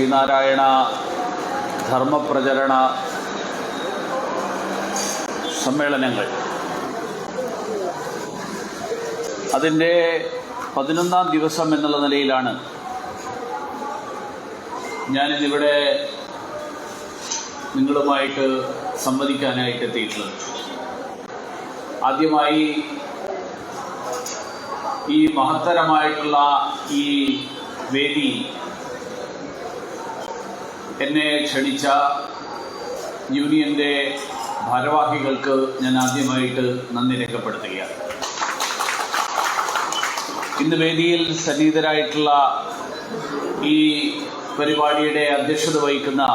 ശ്രീനാരായണ ധർമ്മപ്രചരണ സമ്മേളനങ്ങൾ അതിൻ്റെ 11ാം ദിവസം എന്നുള്ള നിലയിലാണ് ഞാനിന്നിവിടെ നിങ്ങളുമായിട്ട് സംവദിക്കാനായിട്ട് എത്തിയിട്ടുള്ളത്. ആദ്യമായി ഈ മഹത്തരമായിട്ടുള്ള ഈ വേദി എന്നെ ക്ഷണിച്ച യൂണിയൻ്റെ ഭാരവാഹികൾക്ക് ഞാൻ ആദ്യമായിട്ട് നന്ദി രേഖപ്പെടുത്തുകയാണ്. ഇന്ന് വേദിയിൽ സന്നിഹിതരായിട്ടുള്ള ഈ പരിപാടിയുടെ അധ്യക്ഷത വഹിക്കുന്ന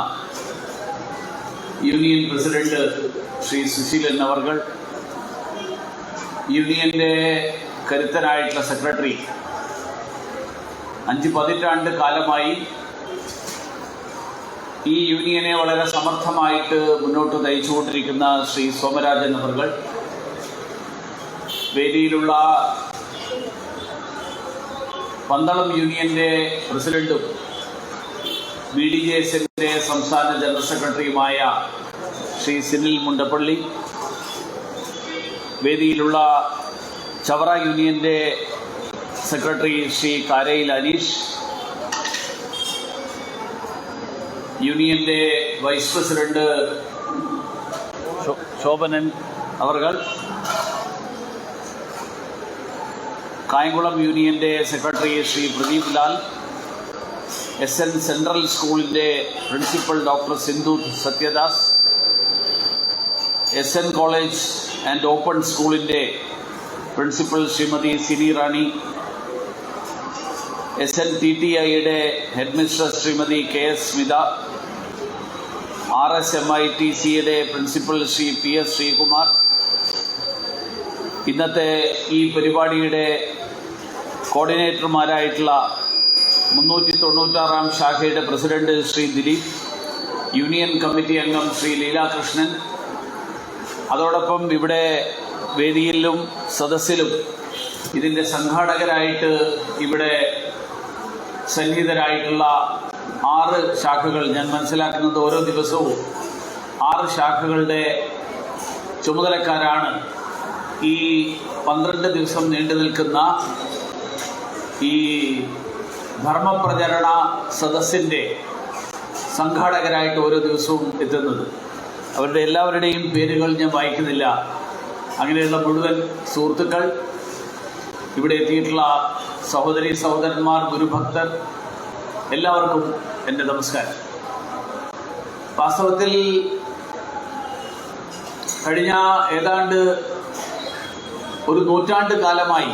യൂണിയൻ പ്രസിഡന്റ് ശ്രീ സുശീലൻ അവർകൾ, യൂണിയൻ്റെ കരുത്തനായിട്ടുള്ള സെക്രട്ടറി, 5 പതിറ്റാണ്ട് കാലമായി ഈ യൂണിയനെ വളരെ സമർത്ഥമായിട്ട് മുന്നോട്ട് നയിച്ചുകൊണ്ടിരിക്കുന്ന ശ്രീ സോമരാജൻ അവർകൾ, വേദിയിലുള്ള പന്തളം യൂണിയൻ്റെ പ്രസിഡന്റും BDJSന്റെ സംസ്ഥാന ജനറൽ സെക്രട്ടറിയുമായ ശ്രീ സിനിൽ മുണ്ടപ്പള്ളി, വേദിയിലുള്ള ചവറ യൂണിയൻ്റെ സെക്രട്ടറി ശ്രീ കാരയിൽ അനീഷ്, യൂണിയൻ്റെ വൈസ് പ്രസിഡന്റ് ശോഭനൻ അവർകൾ, കായംകുളം യൂണിയൻ്റെ secretary Shri Pradeep Lal, SN central സ്കൂളിൻ്റെ principal doctor Sindhu Sathyadas, SN college and open സ്കൂളിൻ്റെ പ്രിൻസിപ്പൽ ശ്രീമതി സിനി റാണി, SNTTIയുടെ head mistress Shrimati KS Smitha, RSMITCയുടെ പ്രിൻസിപ്പൽ ശ്രീ PS ശ്രീകുമാർ, ഇന്നത്തെ ഈ പരിപാടിയുടെ കോർഡിനേറ്റർമാരായിട്ടുള്ള 396-ാം ശാഖയുടെ president Shri Dileep, union committee അംഗം ശ്രീ ലീലാകൃഷ്ണൻ, അതോടൊപ്പം ഇവിടെ വേദിയിലും സദസ്സിലും ഇതിൻ്റെ സംഘാടകരായിട്ട് ഇവിടെ സന്നിഹിതരായിട്ടുള്ള 6 ശാഖകൾ, ഞാൻ മനസ്സിലാക്കുന്നത് ഓരോ ദിവസവും 6 ശാഖകളുടെ ചുമതലക്കാരാണ് ഈ 12 ദിവസം നീണ്ടു നിൽക്കുന്ന ഈ ധർമ്മപ്രചരണ സദസ്സിൻ്റെ സംഘാടകരായിട്ട് ഓരോ ദിവസവും എത്തുന്നത്. അവരുടെ എല്ലാവരുടെയും പേരുകൾ ഞാൻ വായിക്കുന്നില്ല. അങ്ങനെയുള്ള മുഴുവൻ സുഹൃത്തുക്കൾ, ഇവിടെ എത്തിയിട്ടുള്ള സഹോദരി സഹോദരന്മാർ, ഗുരുഭക്തർ, എല്ലാവർക്കും എൻ്റെ നമസ്കാരം. വാസ്തവത്തിൽ കഴിഞ്ഞ ഏതാണ്ട് ഒരു നൂറ്റാണ്ട് കാലമായി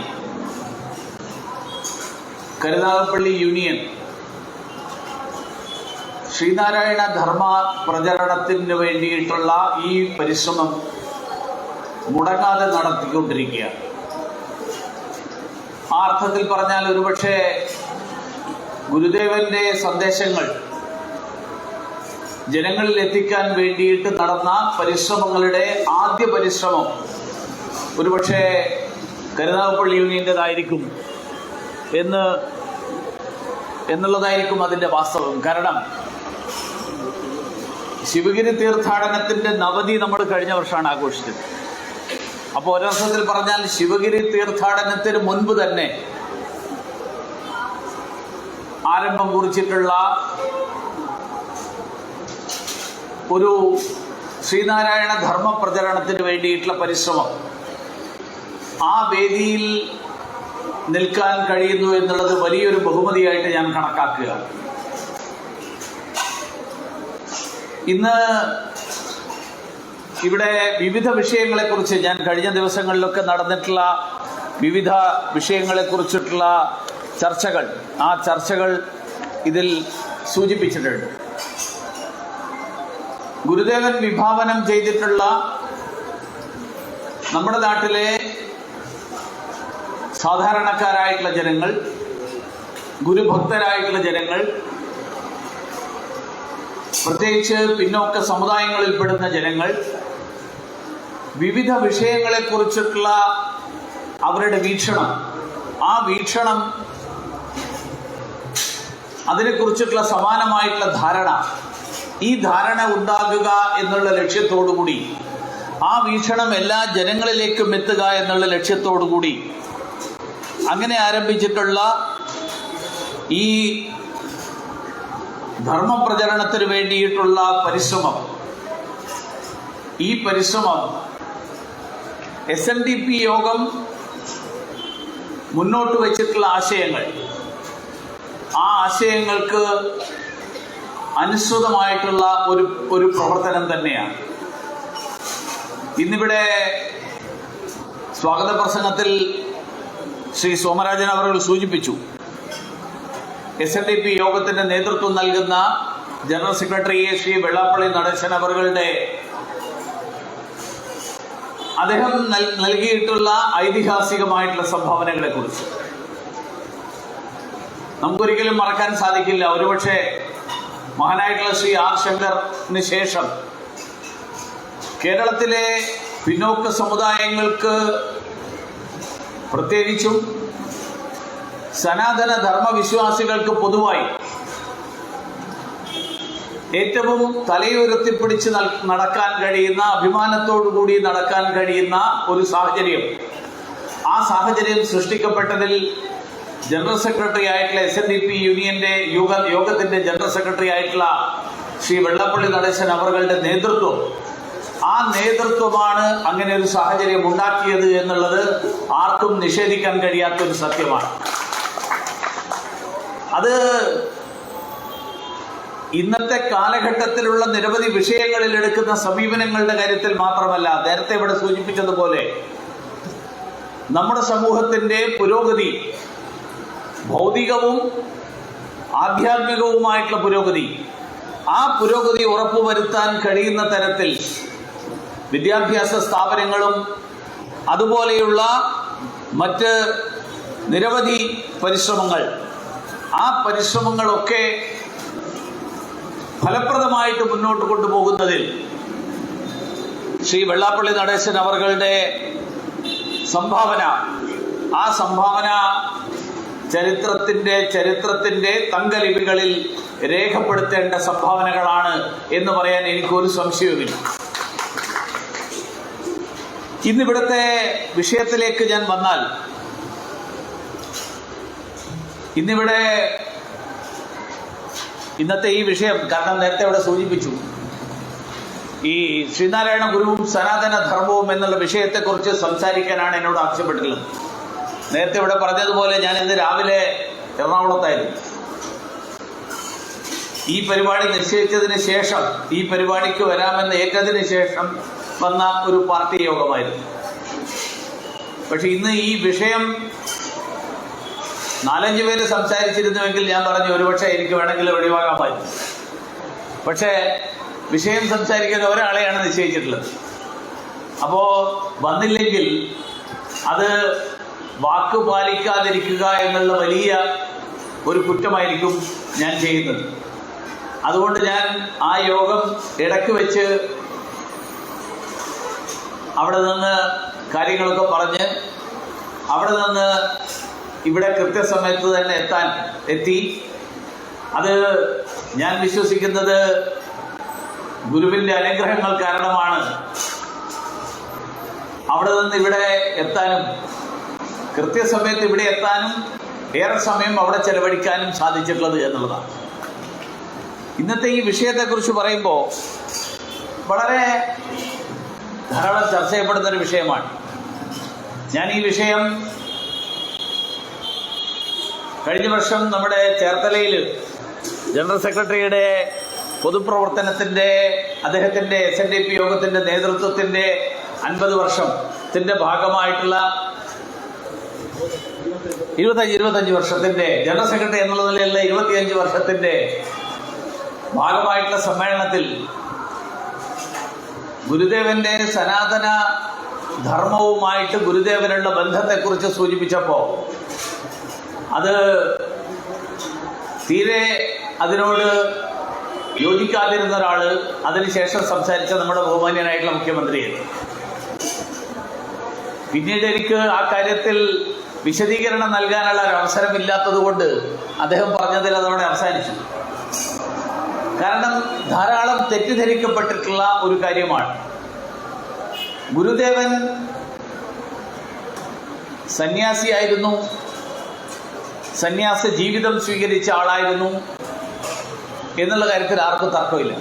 കരുനാഗപ്പള്ളി യൂണിയൻ ശ്രീനാരായണ ധർമ്മ പ്രചരണത്തിന് വേണ്ടിയിട്ടുള്ള ഈ പരിശ്രമം മുടങ്ങാതെ നടത്തിക്കൊണ്ടിരിക്കുകയാണ്. ആ അർത്ഥത്തിൽ പറഞ്ഞാൽ ഒരുപക്ഷെ ഗുരുദേവന്റെ സന്ദേശങ്ങൾ ജനങ്ങളിൽ എത്തിക്കാൻ വേണ്ടിയിട്ട് നടന്ന പരിശ്രമങ്ങളുടെ ആദ്യ പരിശ്രമം ഒരുപക്ഷെ കരുനാഗപ്പള്ളി യൂണിയൻ്റെതായിരിക്കും എന്നുള്ളതായിരിക്കും അതിൻ്റെ വാസ്തവം. കാരണം ശിവഗിരി തീർത്ഥാടനത്തിൻ്റെ നവതി നമ്മൾ കഴിഞ്ഞ വർഷമാണ് ആഘോഷിച്ചത്. അപ്പോൾ ഒരർത്ഥത്തിൽ പറഞ്ഞാൽ ശിവഗിരി തീർത്ഥാടനത്തിന് മുൻപ് തന്നെ ആരംഭം കുറിച്ചിട്ടുള്ള ഒരു ശ്രീനാരായണ ധർമ്മ പ്രചരണത്തിന് വേണ്ടിയിട്ടുള്ള പരിശ്രമം ആ വേദിയിൽ നിൽക്കാൻ കഴിയുന്നു എന്നുള്ളത് വലിയൊരു ബഹുമതിയായിട്ട് ഞാൻ കണക്കാക്കുകയാണ്. ഇന്ന് ഇവിടെ വിവിധ വിഷയങ്ങളെക്കുറിച്ച് ഞാൻ കഴിഞ്ഞ ദിവസങ്ങളിലൊക്കെ നടന്നിട്ടുള്ള വിവിധ വിഷയങ്ങളെക്കുറിച്ചിട്ടുള്ള ചർച്ചകൾ, ആ ചർച്ചകൾ ഇതിൽ സൂചിപ്പിച്ചിട്ടുണ്ട്. ഗുരുദേവൻ വിഭാവനം ചെയ്തിട്ടുള്ള നമ്മുടെ നാട്ടിലെ സാധാരണക്കാരായിട്ടുള്ള ജനങ്ങൾ, ഗുരുഭക്തരായിട്ടുള്ള ജനങ്ങൾ, പ്രത്യേകിച്ച് പിന്നോക്ക സമുദായങ്ങളിൽപ്പെടുന്ന ജനങ്ങൾ വിവിധ വിഷയങ്ങളെക്കുറിച്ചിട്ടുള്ള അവരുടെ വീക്ഷണം, ആ വീക്ഷണം അതിനെക്കുറിച്ചിട്ടുള്ള സമാനമായിട്ടുള്ള ധാരണ, ഈ ധാരണ ഉണ്ടാകുക എന്നുള്ള ലക്ഷ്യത്തോടുകൂടി, ആ വീക്ഷണം എല്ലാ ജനങ്ങളിലേക്കും എത്തുക എന്നുള്ള ലക്ഷ്യത്തോടുകൂടി അങ്ങനെ ആരംഭിച്ചിട്ടുള്ള ഈ ധർമ്മപ്രചരണത്തിന് വേണ്ടിയിട്ടുള്ള ഈ പരിശ്രമം SNDP യോഗം മുന്നോട്ട് വച്ചിട്ടുള്ള ആശയങ്ങൾ, ആ ആശയങ്ങൾക്ക് അനുസൃതമായിട്ടുള്ള ഒരു പ്രവർത്തനം തന്നെയാണ്. ഇന്നിവിടെ സ്വാഗത പ്രസംഗത്തിൽ ശ്രീ സോമരാജൻ അവർ സൂചിപ്പിച്ചു, SNDP യോഗത്തിന് നേതൃത്വം നൽകുന്ന ജനറൽ സെക്രട്ടറി ശ്രീ വെള്ളാപ്പള്ളി നടേശൻ അവരുടെ അദ്ദേഹം നൽകിയിട്ടുള്ള ഐതിഹാസികമായിട്ടുള്ള സംഭാവനകളെ കുറിച്ച് നമുക്കൊരിക്കലും മറക്കാൻ സാധിക്കില്ല. ഒരുപക്ഷെ മഹാനായിട്ടുള്ള ശ്രീ R. ശങ്കറിന് ശേഷം കേരളത്തിലെ പിന്നോക്ക സമുദായങ്ങൾക്ക്, പ്രത്യേകിച്ചും സനാതന ധർമ്മവിശ്വാസികൾക്ക് പൊതുവായി ഏറ്റവും തലയുയർത്തിപ്പിടിച്ച് നടക്കാൻ കഴിയുന്ന, അഭിമാനത്തോടുകൂടി നടക്കാൻ കഴിയുന്ന ഒരു സാഹചര്യം, ആ സാഹചര്യം സൃഷ്ടിക്കപ്പെട്ടതിൽ ജനറൽ സെക്രട്ടറി ആയിട്ടുള്ള SNDP യോഗത്തിന്റെ ജനറൽ സെക്രട്ടറി ആയിട്ടുള്ള ശ്രീ വെള്ളാപ്പള്ളി നടേശൻ അവരുടെ നേതൃത്വം, ആ നേതൃത്വമാണ് അങ്ങനെ ഒരു സാഹചര്യം ഉണ്ടാക്കിയത് എന്നുള്ളത് ആർക്കും നിഷേധിക്കാൻ കഴിയാത്തൊരു സത്യമാണ്. അത് ഇന്നത്തെ കാലഘട്ടത്തിലുള്ള നിരവധി വിഷയങ്ങളിൽ എടുക്കുന്ന സമീപനങ്ങളുടെ കാര്യത്തിൽ മാത്രമല്ല, നേരത്തെ ഇവിടെ സൂചിപ്പിച്ചതുപോലെ നമ്മുടെ സമൂഹത്തിന്റെ പുരോഗതി, ഭൗതികവും ആധ്യാത്മികവുമായിട്ടുള്ള പുരോഗതി, ആ പുരോഗതി ഉറപ്പുവരുത്താൻ കഴിയുന്ന തരത്തിൽ വിദ്യാഭ്യാസ സ്ഥാപനങ്ങളും അതുപോലെയുള്ള മറ്റ് നിരവധി പരിശ്രമങ്ങൾ, ആ പരിശ്രമങ്ങളൊക്കെ ഫലപ്രദമായിട്ട് മുന്നോട്ട് കൊണ്ടുപോകുന്നതിൽ ശ്രീ വെള്ളാപ്പള്ളി നടേശൻ അവരുടെ സംഭാവന, ആ സംഭാവന ചരിത്രത്തിന്റെ തങ്കലിപികളിൽ രേഖപ്പെടുത്തേണ്ട സംഭാവനകളാണ് എന്ന് പറയാൻ എനിക്കൊരു സംശയവുമില്ല. ഇന്നിവിടുത്തെ വിഷയത്തിലേക്ക് ഞാൻ വന്നാൽ, ഇന്നത്തെ ഈ വിഷയം, കാരണം നേരത്തെ ഇവിടെ സൂചിപ്പിച്ചു, ഈ ശ്രീനാരായണ ഗുരുവും സനാതന ധർമ്മവും എന്നുള്ള വിഷയത്തെക്കുറിച്ച് സംസാരിക്കാനാണ് എന്നോട് ആവശ്യപ്പെട്ടിട്ടുള്ളത്. നേരത്തെ ഇവിടെ പറഞ്ഞതുപോലെ ഞാൻ ഇന്ന് രാവിലെ എറണാകുളത്തായിരുന്നു. ഈ പരിപാടി നിശ്ചയിച്ചതിന് ശേഷം, ഈ പരിപാടിക്ക് വരാമെന്ന് ഏറ്റതിന് ശേഷം വന്ന ഒരു പാർട്ടി യോഗമായിരുന്നു. പക്ഷെ ഇന്ന് ഈ വിഷയം 4-5 പേര് സംസാരിച്ചിരുന്നുവെങ്കിൽ ഞാൻ പറഞ്ഞു ഒരുപക്ഷെ എനിക്ക് വേണമെങ്കിൽ ഒഴിവാക്കാമായിരുന്നു. പക്ഷേ വിഷയം സംസാരിക്കുന്ന ഒരാളെയാണ് നിശ്ചയിച്ചിട്ടുള്ളത്. അപ്പോ വന്നില്ലെങ്കിൽ അത് വാക്ക് പാലിക്കാതിരിക്കുക എന്നുള്ള വലിയ ഒരു കുറ്റമായിരിക്കും ഞാൻ ചെയ്യുന്നത്. അതുകൊണ്ട് ഞാൻ ആ യോഗം ഇടയ്ക്ക് വെച്ച് അവിടെ നിന്ന് കാര്യങ്ങളൊക്കെ പറഞ്ഞ് അവിടെ നിന്ന് ഇവിടെ കൃത്യസമയത്ത് തന്നെ എത്തി. അത് ഞാൻ വിശ്വസിക്കുന്നത് ഗുരുവിന്റെ അനുഗ്രഹങ്ങൾ കാരണമാണ് അവിടെ നിന്ന് ഇവിടെ എത്താനും, കൃത്യസമയത്ത് ഇവിടെ എത്താനും, ഏറെ സമയം അവിടെ ചെലവഴിക്കാനും സാധിച്ചിട്ടുള്ളത് എന്നുള്ളതാണ്. ഇന്നത്തെ ഈ വിഷയത്തെക്കുറിച്ച് പറയുമ്പോൾ വളരെ ധാരാളം ചർച്ച ചെയ്യപ്പെടുന്ന ഒരു വിഷയമാണ്. ഞാൻ ഈ വിഷയം കഴിഞ്ഞ വർഷം നമ്മുടെ ചേർത്തലയിൽ ജനറൽ സെക്രട്ടറിയുടെ പൊതുപ്രവർത്തനത്തിന്റെ, അദ്ദേഹത്തിന്റെ SNDP യോഗത്തിന്റെ നേതൃത്വത്തിന്റെ 50 വർഷത്തിന്റെ ഭാഗമായിട്ടുള്ള 25 വർഷത്തിന്റെ ജനറൽ സെക്രട്ടറി എന്നുള്ള നിലയിലുള്ള 25 വർഷത്തിന്റെ ഭാഗമായിട്ടുള്ള സമ്മേളനത്തിൽ ഗുരുദേവന്റെ സനാതന ധർമ്മവുമായിട്ട് ഗുരുദേവനുള്ള ബന്ധത്തെക്കുറിച്ച് സൂചിപ്പിച്ചപ്പോൾ അത് തീരെ അതിനോട് യോജിക്കാതിരുന്ന ഒരാള് അതിനുശേഷം സംസാരിച്ച നമ്മുടെ ബഹുമാന്യനായിട്ടുള്ള മുഖ്യമന്ത്രിയായിരുന്നു. പിന്നീട് എനിക്ക് ആ കാര്യത്തിൽ വിശദീകരണം നൽകാനുള്ള ഒരു അവസരമില്ലാത്തത് കൊണ്ട് അദ്ദേഹം പറഞ്ഞതിൽ അതോടെ അവസാനിച്ചു. കാരണം ധാരാളം തെറ്റിദ്ധരിക്കപ്പെട്ടിട്ടുള്ള ഒരു കാര്യമാണ്. ഗുരുദേവൻ സന്യാസിയായിരുന്നു, സന്യാസ ജീവിതം സ്വീകരിച്ച ആളായിരുന്നു എന്നുള്ള കാര്യത്തിൽ ആർക്കും തർക്കമില്ല.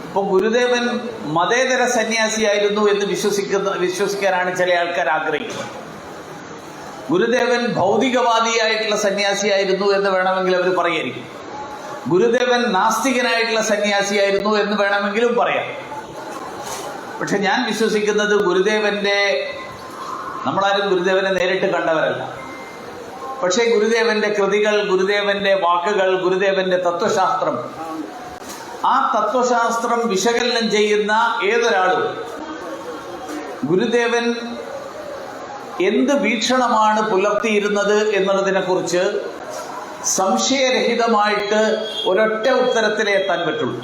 അപ്പോൾ ഗുരുദേവൻ മതേതര സന്യാസിയായിരുന്നു എന്ന് വിശ്വസിക്കാനാണ് ചില ആൾക്കാർ ആഗ്രഹിക്കുന്നത്. ഗുരുദേവൻ ഭൗതികവാദിയായിട്ടുള്ള സന്യാസിയായിരുന്നു എന്ന് വേണമെങ്കിൽ അവർ പറയായിരിക്കും. ഗുരുദേവൻ നാസ്തികനായിട്ടുള്ള സന്യാസിയായിരുന്നു എന്ന് വേണമെങ്കിലും പറയാം. പക്ഷെ ഞാൻ വിശ്വസിക്കുന്നത് നമ്മളാരും ഗുരുദേവനെ നേരിട്ട് കണ്ടവരല്ല. പക്ഷേ ഗുരുദേവന്റെ കൃതികൾ, ഗുരുദേവന്റെ വാക്കുകൾ, ഗുരുദേവന്റെ തത്വശാസ്ത്രം, ആ തത്വശാസ്ത്രം വിശകലനം ചെയ്യുന്ന ഏതൊരാളും ഗുരുദേവൻ എന്ത് വീക്ഷണമാണ് പുലർത്തിയിരുന്നത് എന്നുള്ളതിനെ കുറിച്ച് സംശയരഹിതമായിട്ട് ഒരൊറ്റ ഉത്തരത്തിലേ എത്താൻ പറ്റുള്ളൂ.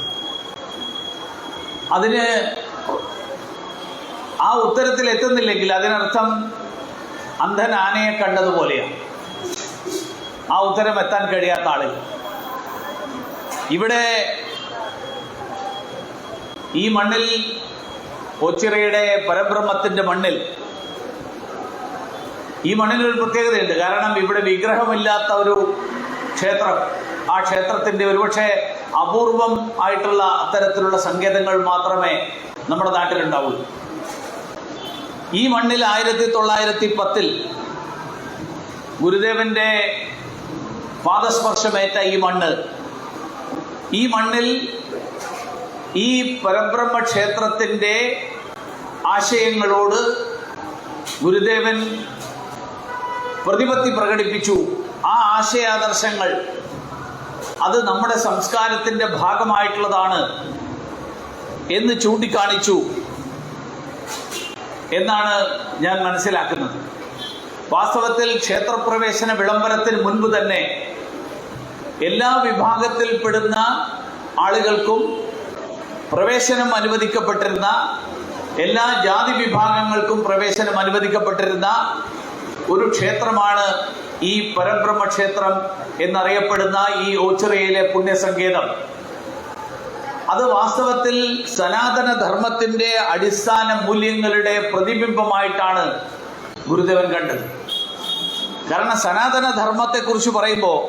ആ ഉത്തരത്തിൽ എത്തുന്നില്ലെങ്കിൽ അതിനർത്ഥം അന്ധൻ ആനയെ കണ്ടതുപോലെയാണ്. ആ ഉത്തരം എത്താൻ കഴിയാത്ത ആളുകൾ ഇവിടെ ഈ മണ്ണിൽ, ഓച്ചിറയുടെ പരബ്രഹ്മത്തിന്റെ മണ്ണിൽ, ഈ മണ്ണിനൊരു പ്രത്യേകതയുണ്ട്. കാരണം ഇവിടെ വിഗ്രഹമില്ലാത്ത ഒരു ക്ഷേത്രം, ആ ക്ഷേത്രത്തിന്റെ ഒരുപക്ഷെ അപൂർവം ആയിട്ടുള്ള അത്തരത്തിലുള്ള സങ്കേതങ്ങൾ മാത്രമേ നമ്മുടെ നാട്ടിലുണ്ടാവുള്ളൂ. ഈ മണ്ണിൽ 1910 ഗുരുദേവന്റെ പാദസ്പർശമേറ്റ ഈ മണ്ണിൽ ഈ പരബ്രഹ്മ ക്ഷേത്രത്തിന്റെ ആശയങ്ങളോട് ഗുരുദേവൻ പ്രതിപത്തി പ്രകടിപ്പിച്ചു. ആ ആശയാദർശങ്ങൾ അത് നമ്മുടെ സംസ്കാരത്തിന്റെ ഭാഗമായിട്ടുള്ളതാണ് എന്ന് ചൂണ്ടിക്കാണിച്ചു എന്നാണ് ഞാൻ മനസ്സിലാക്കുന്നത്. വാസ്തവത്തിൽ ക്ഷേത്രപ്രവേശന വിളംബരത്തിന് മുൻപ് തന്നെ എല്ലാ വിഭാഗത്തിൽപ്പെടുന്ന ആളുകൾക്കും പ്രവേശനം അനുവദിക്കപ്പെട്ടിരുന്ന, എല്ലാ ജാതി വിഭാഗങ്ങൾക്കും പ്രവേശനം അനുവദിക്കപ്പെട്ടിരുന്ന ഒരു ക്ഷേത്രമാണ് ഈ പരബ്രഹ്മ ക്ഷേത്രം എന്നറിയപ്പെടുന്ന ഈ ഓച്ചിറയിലെ പുണ്യസങ്കേതം. അത് വാസ്തവത്തിൽ സനാതന ധർമ്മത്തിന്റെ അടിസ്ഥാന മൂല്യങ്ങളുടെ പ്രതിബിംബമായിട്ടാണ് ഗുരുദേവൻ കണ്ടത്. കാരണം സനാതന ധർമ്മത്തെക്കുറിച്ച് പറയുമ്പോൾ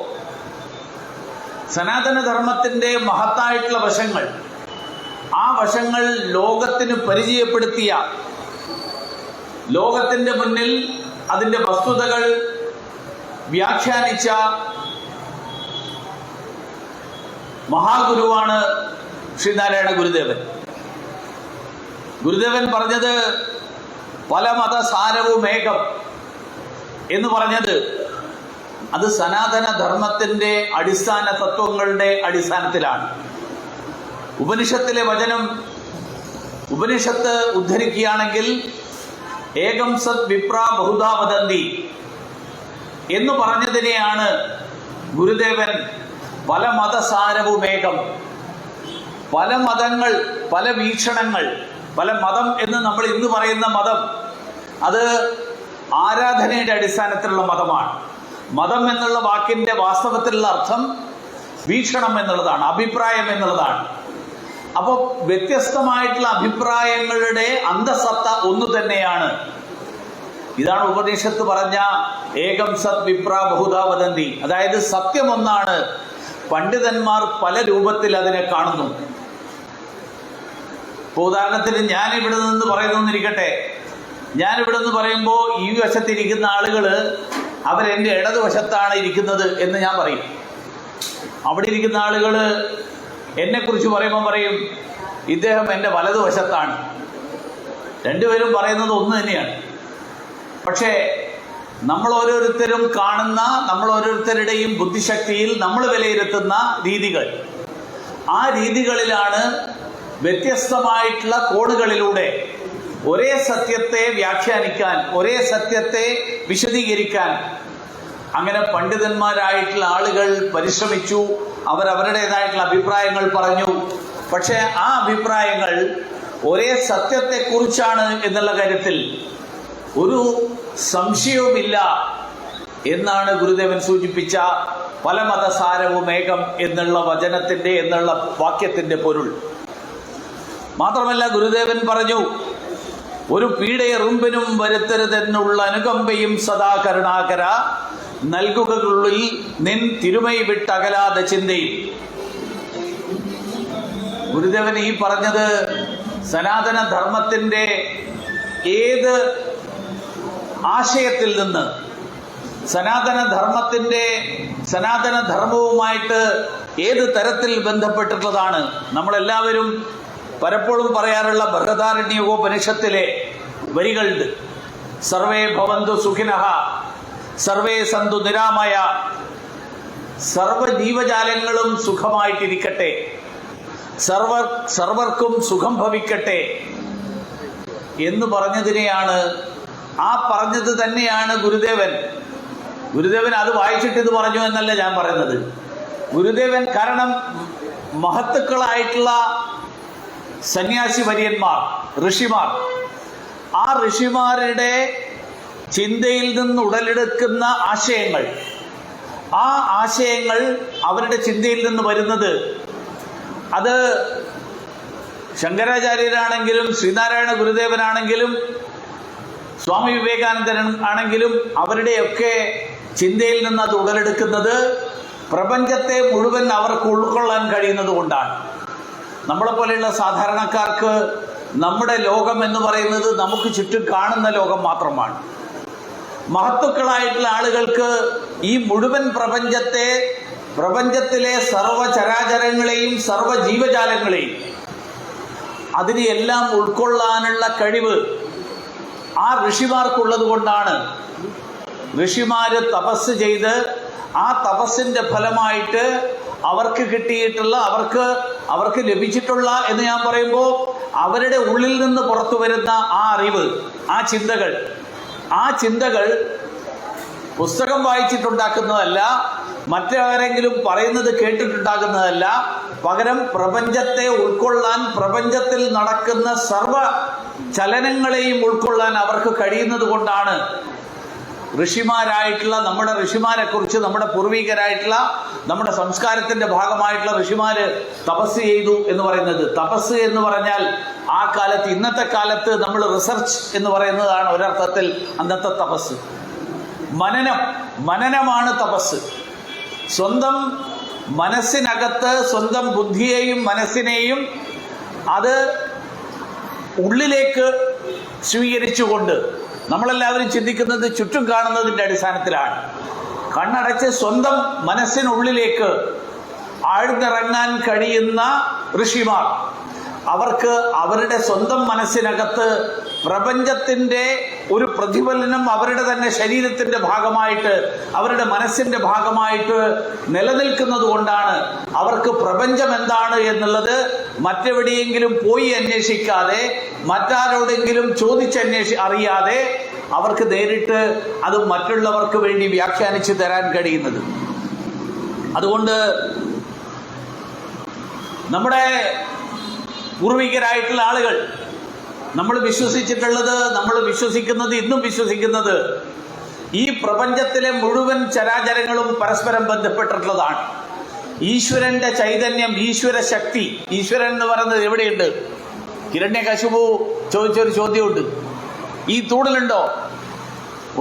സനാതന ധർമ്മത്തിന്റെ മഹത്തായിട്ടുള്ള വശങ്ങൾ, ആ വശങ്ങൾ ലോകത്തിന് പരിചയപ്പെടുത്തിയ, ലോകത്തിന്റെ മുന്നിൽ അതിന്റെ വസ്തുതകൾ വ്യാഖ്യാനിച്ച മഹാഗുരുവാണ് ശ്രീനാരായണ ഗുരുദേവൻ. ഗുരുദേവൻ പറഞ്ഞത് പല മതസാരവും ഏകം എന്ന് പറഞ്ഞത് അത് സനാതന ധർമ്മത്തിന്റെ അടിസ്ഥാന തത്വങ്ങളുടെ അടിസ്ഥാനത്തിലാണ്. ഉപനിഷത്തിലെ വചനം ഉപനിഷത്ത് ഉദ്ധരിക്കുകയാണെങ്കിൽ ഏകം സത് വിപ്ര ബഹുധാ വദന്തി എന്ന് പറഞ്ഞതിനെയാണ് ഗുരുദേവൻ പല മതസാരവുമേകം, പല മതങ്ങൾ, പല വീക്ഷണങ്ങൾ, പല മതം എന്ന് നമ്മൾ ഇന്ന് പറയുന്ന മതം അത് ആരാധനയുടെ അടിസ്ഥാനത്തിലുള്ള മതമാണ്. മതം എന്നുള്ള വാക്കിന്റെ വാസ്തവത്തിലുള്ള അർത്ഥം വീക്ഷണം എന്നുള്ളതാണ്, അഭിപ്രായം എന്നുള്ളതാണ്. അപ്പോൾ വ്യത്യസ്തമായിട്ടുള്ള അഭിപ്രായങ്ങളുടെ അന്തസത്ത ഒന്നു തന്നെയാണ്. ഇതാണ് ഉപനിഷത്ത് പറഞ്ഞ ഏകം സത് വിപ്ര ബഹുധാ വദന്തി. അതായത് സത്യം ഒന്നാണ്, പണ്ഡിതന്മാർ പല രൂപത്തിൽ അതിനെ കാണുന്നു. ഇപ്പോൾ ഉദാഹരണത്തിന് ഞാൻ ഇവിടെ നിന്ന് പറയുന്നിരിക്കട്ടെ, ഞാനിവിടെ നിന്ന് പറയുമ്പോൾ ഈ വശത്തിരിക്കുന്ന ആളുകൾ അവരെൻ്റെ ഇടതുവശത്താണ് ഇരിക്കുന്നത് എന്ന് ഞാൻ പറയും. അവിടെ ഇരിക്കുന്ന ആളുകൾ എന്നെക്കുറിച്ച് പറയുമ്പോൾ പറയും ഇദ്ദേഹം എൻ്റെ വലതുവശത്താണ്. രണ്ടുപേരും പറയുന്നത് ഒന്ന് തന്നെയാണ്. പക്ഷേ നമ്മൾ ഓരോരുത്തരും കാണുന്ന, നമ്മൾ ഓരോരുത്തരുടെയും ബുദ്ധിശക്തിയിൽ നമ്മൾ വിലയിരുത്തുന്ന രീതികൾ, ആ രീതികളിലാണ് വ്യത്യസ്തമായിട്ടുള്ള കോണുകളിലൂടെ ഒരേ സത്യത്തെ വ്യാഖ്യാനിക്കാൻ, ഒരേ സത്യത്തെ വിശദീകരിക്കാൻ അങ്ങനെ പണ്ഡിതന്മാരായിട്ടുള്ള ആളുകൾ പരിശ്രമിച്ചു. അവരവരുടേതായിട്ടുള്ള അഭിപ്രായങ്ങൾ പറഞ്ഞു. പക്ഷെ ആ അഭിപ്രായങ്ങൾ ഒരേ സത്യത്തെക്കുറിച്ചാണ് എന്നുള്ള കാര്യത്തിൽ ഒരു സംശയവുമില്ല എന്നാണ് ഗുരുദേവൻ സൂചിപ്പിച്ച പല മതസാരവും ഏകം എന്നുള്ള വാക്യത്തിന്റെ പൊരുൾ. മാത്രമല്ല ഗുരുദേവൻ പറഞ്ഞു, ഒരു പീഡയെറുമ്പിനും വരുത്തരുതെന്നുള്ള അനുകമ്പയും സദാ കരുണാകര, നൽകുകയുള്ളിൽ നിൻ തിരുമൈ വിട്ടകലാതെ ചിന്തയും. ഗുരുദേവൻ ഈ പറഞ്ഞത് സനാതന ധർമ്മത്തിന്റെ ഏത് ആശയത്തിൽ നിന്ന്, സനാതന ധർമ്മവുമായിട്ട് ഏത് തരത്തിൽ ബന്ധപ്പെട്ടിട്ടുള്ളതാണ്. നമ്മളെല്ലാവരും പലപ്പോഴും പറയാറുള്ള ബൃഹദാരണ്യകോപനിഷത്തിലെ വരികളുണ്ട്. സർവേ ഭവന്തു സുഖിനഃ സർവേ സന്തു നിരാമയ, സർവ ജീവജാലങ്ങളും സുഖമായിട്ടിരിക്കട്ടെ, സർവർക്കും സുഖം ഭവിക്കട്ടെ എന്ന് പറഞ്ഞതിനെയാണ്, ആ പറഞ്ഞത് തന്നെയാണ് ഗുരുദേവൻ അത് വായിച്ചിട്ട് ഇത് പറഞ്ഞു എന്നല്ല ഞാൻ പറയുന്നത്. ഗുരുദേവൻ കാരണം മഹത്തുക്കളായിട്ടുള്ള സന്യാസി വര്യന്മാർ, ഋഷിമാർ, ആ ഋഷിമാരുടെ ചിന്തയിൽ നിന്ന് ഉടലെടുക്കുന്ന ആശയങ്ങൾ, ആ ആശയങ്ങൾ അവരുടെ ചിന്തയിൽ നിന്ന് വരുന്നത്, അത് ശങ്കരാചാര്യരാണെങ്കിലും ശ്രീനാരായണ ഗുരുദേവനാണെങ്കിലും സ്വാമി വിവേകാനന്ദൻ ആണെങ്കിലും അവരുടെയൊക്കെ ചിന്തയിൽ നിന്ന് അത് ഉടലെടുക്കുന്നത് പ്രപഞ്ചത്തെ മുഴുവൻ അവർക്ക് ഉൾക്കൊള്ളാൻ കഴിയുന്നത് കൊണ്ടാണ്. നമ്മളെ പോലെയുള്ള സാധാരണക്കാർക്ക് നമ്മുടെ ലോകം എന്ന് പറയുന്നത് നമുക്ക് ചുറ്റും കാണുന്ന ലോകം മാത്രമാണ്. മഹത്തുക്കളായിട്ടുള്ള ആളുകൾക്ക് ഈ മുഴുവൻ പ്രപഞ്ചത്തിലെ സർവചരാചരങ്ങളെയും സർവ ജീവജാലങ്ങളെയും അതിനെയെല്ലാം ഉൾക്കൊള്ളാനുള്ള കഴിവ് ആ ഋഷിമാർക്കുള്ളത് കൊണ്ടാണ്. ഋഷിമാര് തപസ് ചെയ്ത് ആ തപസ്സിന്റെ ഫലമായിട്ട് അവർക്ക് കിട്ടിയിട്ടുള്ള, അവർക്ക് ലഭിച്ചിട്ടുള്ള എന്ന് ഞാൻ പറയുമ്പോൾ അവരുടെ ഉള്ളിൽ നിന്ന് പുറത്തു വരുന്ന ആ അറിവ്, ആ ചിന്തകൾ പുസ്തകം വായിച്ചിട്ടുണ്ടാക്കുന്നതല്ല, മറ്റാരെങ്കിലും പറയുന്നത് കേട്ടിട്ടുണ്ടാക്കുന്നതല്ല. പകരം പ്രപഞ്ചത്തെ ഉൾക്കൊള്ളാൻ, പ്രപഞ്ചത്തിൽ നടക്കുന്ന സർവ ചലനങ്ങളെയും ഉൾക്കൊള്ളാൻ അവർക്ക് കഴിയുന്നത് കൊണ്ടാണ് ഋഷിമാരായിട്ടുള്ള നമ്മുടെ ഋഷിമാരെ കുറിച്ച്, നമ്മുടെ പൂർവികരായിട്ടുള്ള, നമ്മുടെ സംസ്കാരത്തിന്റെ ഭാഗമായിട്ടുള്ള ഋഷിമാര് തപസ് ചെയ്തു എന്ന് പറയുന്നത്. തപസ് എന്ന് പറഞ്ഞാൽ ആ കാലത്ത്, ഇന്നത്തെ കാലത്ത് നമ്മൾ റിസർച്ച് എന്ന് പറയുന്നതാണ് ഒരർത്ഥത്തിൽ അന്നത്തെ തപസ്. മനനമാണ് തപസ്. സ്വന്തം മനസ്സിനകത്ത് സ്വന്തം ബുദ്ധിയെയും മനസ്സിനെയും അത് ഉള്ളിലേക്ക് സ്വീകരിച്ചുകൊണ്ട്, നമ്മളെല്ലാവരും ചിന്തിക്കുന്നത് ചുറ്റും കാണുന്നതിൻ്റെ അടിസ്ഥാനത്തിലാണ്. കണ്ണടച്ച് സ്വന്തം മനസ്സിനുള്ളിലേക്ക് ആഴ്ന്നിറങ്ങാൻ കഴിയുന്ന ഋഷിമാർ, അവർക്ക് അവരുടെ സ്വന്തം മനസ്സിനകത്ത് പ്രപഞ്ചത്തിന്റെ ഒരു പ്രതിഫലനം അവരുടെ തന്നെ ശരീരത്തിന്റെ ഭാഗമായിട്ട്, അവരുടെ മനസ്സിന്റെ ഭാഗമായിട്ട് നിലനിൽക്കുന്നത് കൊണ്ടാണ് അവർക്ക് പ്രപഞ്ചം എന്താണ് എന്നുള്ളത് മറ്റെവിടെയെങ്കിലും പോയി അന്വേഷിക്കാതെ, മറ്റാരോടെങ്കിലും അറിയാതെ അവർക്ക് നേരിട്ട് അത് മറ്റുള്ളവർക്ക് വേണ്ടി വ്യാഖ്യാനിച്ചു തരാൻ കഴിയുന്നത്. അതുകൊണ്ട് നമ്മുടെ പൂർവികരായിട്ടുള്ള ആളുകൾ നമ്മൾ വിശ്വസിക്കുന്നത് ഇന്നും വിശ്വസിക്കുന്നത് ഈ പ്രപഞ്ചത്തിലെ മുഴുവൻ ചരാചരങ്ങളും പരസ്പരം ബന്ധപ്പെട്ടിട്ടുള്ളതാണ്. ഈശ്വരന്റെ ചൈതന്യം, ഈശ്വര ശക്തി, ഈശ്വരൻ എന്ന് പറയുന്നത് എവിടെയുണ്ട്? ഹിരണ്യകശിപു ചോദിച്ചൊരു ചോദ്യമുണ്ട്, ഈ തൂണിലുണ്ടോ?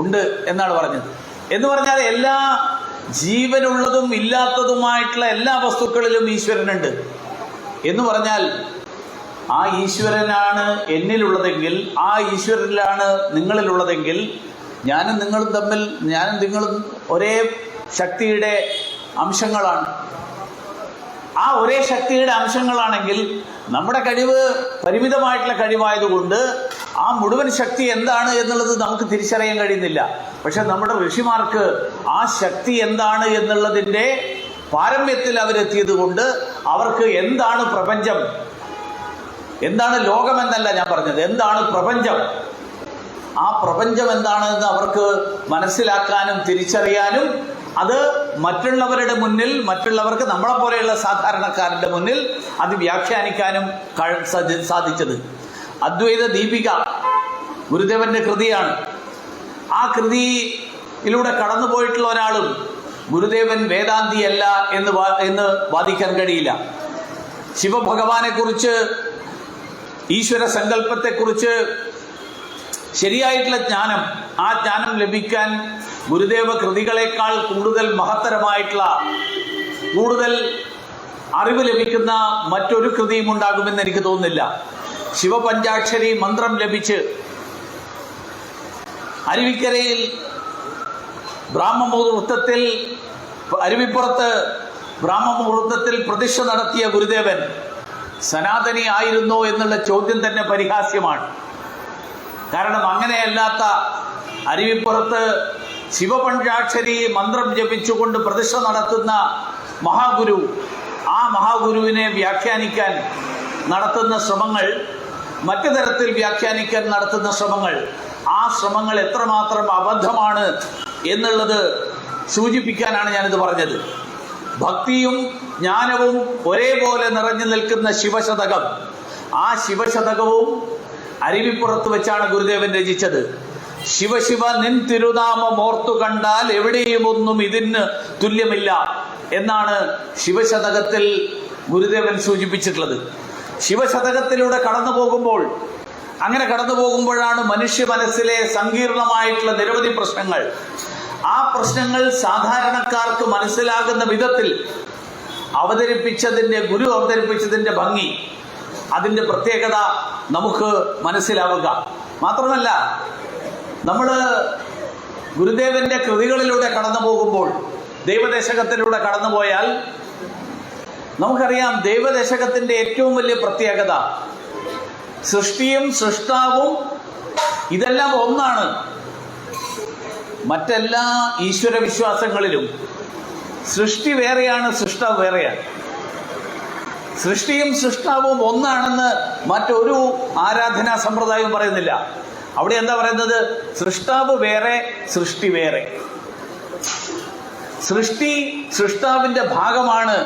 ഉണ്ട് എന്നാണ് പറഞ്ഞത്. എന്ന് പറഞ്ഞാൽ എല്ലാ ജീവനുള്ളതും ഇല്ലാത്തതുമായിട്ടുള്ള എല്ലാ വസ്തുക്കളിലും ഈശ്വരനുണ്ട് എന്ന് പറഞ്ഞാൽ ആ ഈശ്വരനാണ് എന്നിലുള്ളതെങ്കിൽ, ആ ഈശ്വരനിലാണ് നിങ്ങളിലുള്ളതെങ്കിൽ, ഞാനും നിങ്ങളും ഒരേ ശക്തിയുടെ അംശങ്ങളാണ്. ആ ഒരേ ശക്തിയുടെ അംശങ്ങളാണെങ്കിൽ നമ്മുടെ കഴിവ് പരിമിതമായിട്ടുള്ള കഴിവായതുകൊണ്ട് ആ മുഴുവൻ ശക്തി എന്താണ് എന്നുള്ളത് നമുക്ക് തിരിച്ചറിയാൻ കഴിയുന്നില്ല. പക്ഷെ നമ്മുടെ ഋഷിമാർക്ക് ആ ശക്തി എന്താണ് എന്നുള്ളതിൻ്റെ പാരമ്യത്തിൽ അവരെത്തിയത് കൊണ്ട് അവർക്ക് എന്താണ് പ്രപഞ്ചം, എന്താണ് ലോകമെന്നല്ല ഞാൻ പറഞ്ഞത്, എന്താണ് പ്രപഞ്ചം, ആ പ്രപഞ്ചം എന്താണെന്ന് അവർക്ക് മനസ്സിലാക്കാനും തിരിച്ചറിയാനും അത് മറ്റുള്ളവരുടെ മുന്നിൽ, മറ്റുള്ളവർക്ക് നമ്മളെ പോലെയുള്ള സാധാരണക്കാരന്റെ മുന്നിൽ അത് വ്യാഖ്യാനിക്കാനും സാധിച്ചത്. അദ്വൈത ദീപിക ഗുരുദേവന്റെ കൃതിയാണ്. ആ കൃതിയിലൂടെ കടന്നുപോയിട്ടുള്ള ഒരാളും ഗുരുദേവൻ വേദാന്തിയല്ല എന്ന് വാദിക്കാൻ കഴിയില്ല. ശിവഭഗവാനെ കുറിച്ച്, ഈശ്വര സങ്കല്പത്തെക്കുറിച്ച് ശരിയായിട്ടുള്ള ജ്ഞാനം, ആ ജ്ഞാനം ലഭിക്കാൻ ഗുരുദേവ കൃതികളെക്കാൾ കൂടുതൽ മഹത്തരമായിട്ടുള്ള, കൂടുതൽ അറിവ് ലഭിക്കുന്ന മറ്റൊരു കൃതിയും ഉണ്ടാകുമെന്ന് എനിക്ക് തോന്നുന്നില്ല. ശിവപഞ്ചാക്ഷരി മന്ത്രം ലഭിച്ച് അരുവിക്കരയിൽ ബ്രാഹ്മമുഹൂർത്തത്തിൽ, അരുവിപ്പുറത്ത് ബ്രാഹ്മമുഹൂർത്തത്തിൽ പ്രതിഷ്ഠ നടത്തിയ ഗുരുദേവൻ സനാതനി ആയിരുന്നോ എന്നുള്ള ചോദ്യം തന്നെ പരിഹാസ്യമാണ്. കാരണം അങ്ങനെയല്ലാത്ത അരുവിപ്പുറത്ത് ശിവപഞ്ചാക്ഷരി മന്ത്രം ജപിച്ചുകൊണ്ട് പ്രതിഷ്ഠ നടത്തുന്ന മഹാഗുരു, ആ മഹാഗുരുവിനെ വ്യാഖ്യാനിക്കാൻ നടത്തുന്ന ശ്രമങ്ങൾ, മറ്റു തരത്തിൽ വ്യാഖ്യാനിക്കാൻ നടത്തുന്ന ശ്രമങ്ങൾ, ആ ശ്രമങ്ങൾ എത്രമാത്രം അബദ്ധമാണ് എന്നുള്ളത് സൂചിപ്പിക്കാനാണ് ഞാനിത് പറഞ്ഞത്. ഭക്തിയും ജ്ഞാനവും ഒരേപോലെ നിറഞ്ഞു നിൽക്കുന്ന ശിവശതകം, ആ ശിവശതകവും അരുവിപ്പുറത്ത് വെച്ചാണ് ഗുരുദേവൻ രചിച്ചത്. ശിവശിവ നിൻ തിരുനാമം ഓർത്തു കണ്ടാൽ എവിടെയും ഒന്നും ഇതിന് തുല്യമില്ല എന്നാണ് ശിവശതകത്തിൽ ഗുരുദേവൻ സൂചിപ്പിച്ചിട്ടുള്ളത്. ശിവശതകത്തിലൂടെ കടന്നു പോകുമ്പോഴാണ് മനുഷ്യ മനസ്സിലെ സങ്കീർണമായിട്ടുള്ള നിരവധി പ്രശ്നങ്ങൾ, ആ പ്രശ്നങ്ങൾ സാധാരണക്കാർക്ക് മനസ്സിലാകുന്ന വിധത്തിൽ ഗുരു അവതരിപ്പിച്ചതിന്റെ ഭംഗി, അതിന്റെ പ്രത്യേകത നമുക്ക് മനസ്സിലാവുക. മാത്രമല്ല, നമ്മൾ ഗുരുദേവന്റെ കൃതികളിലൂടെ കടന്നു പോകുമ്പോൾ, ദൈവദശകത്തിലൂടെ കടന്നുപോയാൽ നമുക്കറിയാം, ദൈവദശകത്തിന്റെ ഏറ്റവും വലിയ പ്രത്യേകത സൃഷ്ടിയും സൃഷ്ടാവും ഇതെല്ലാം ഒന്നാണ്. മറ്റെല്ലാ ഈശ്വര വിശ്വാസങ്ങളിലും സൃഷ്ടി വേറെയാണ്, സൃഷ്ടാവ് വേറെയാണ്. സൃഷ്ടിയും സൃഷ്ടാവും ഒന്നാണെന്ന് മറ്റൊരു ആരാധനാ സമ്പ്രദായവും പറയുന്നില്ല. അവിടെ എന്താ പറയുന്നത്? സൃഷ്ടാവ് വേറെ, സൃഷ്ടി വേറെ. സൃഷ്ടി സൃഷ്ടാവിന്റെ ഭാഗമാണ്.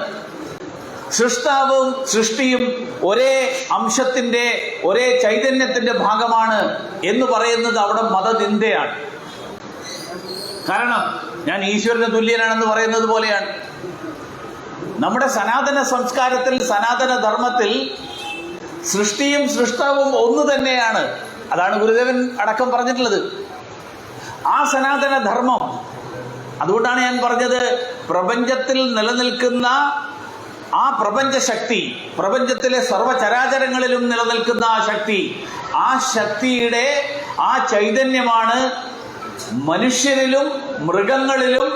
സൃഷ്ടാവും സൃഷ്ടിയും ഒരേ അംശത്തിന്റെ, ഒരേ ചൈതന്യത്തിന്റെ ഭാഗമാണ് എന്ന് പറയുന്നത് അവിടെ മതനിന്ദയാണ്. കാരണം ഞാൻ ഈശ്വരന് തുല്യനാണെന്ന് പറയുന്നത് പോലെയാണ്. നമ്മുടെ സനാതന സംസ്കാരത്തിൽ, സനാതന ധർമ്മത്തിൽ സൃഷ്ടിയും സൃഷ്ടാവും ഒന്ന് തന്നെയാണ്. അതാണ് ഗുരുദേവൻ അടക്കം പറഞ്ഞിട്ടുള്ളത്. ആ സനാതന ധർമ്മം, അതുകൊണ്ടാണ് ഞാൻ പറഞ്ഞത്, പ്രപഞ്ചത്തിൽ നിലനിൽക്കുന്ന ആ പ്രപഞ്ചശക്തി, പ്രപഞ്ചത്തിലെ സർവചരാചരങ്ങളിലും നിലനിൽക്കുന്ന ആ ശക്തി, ആ ശക്തിയുടെ ആ ചൈതന്യമാണ് മനുഷ്യരിലും മൃഗങ്ങളിലും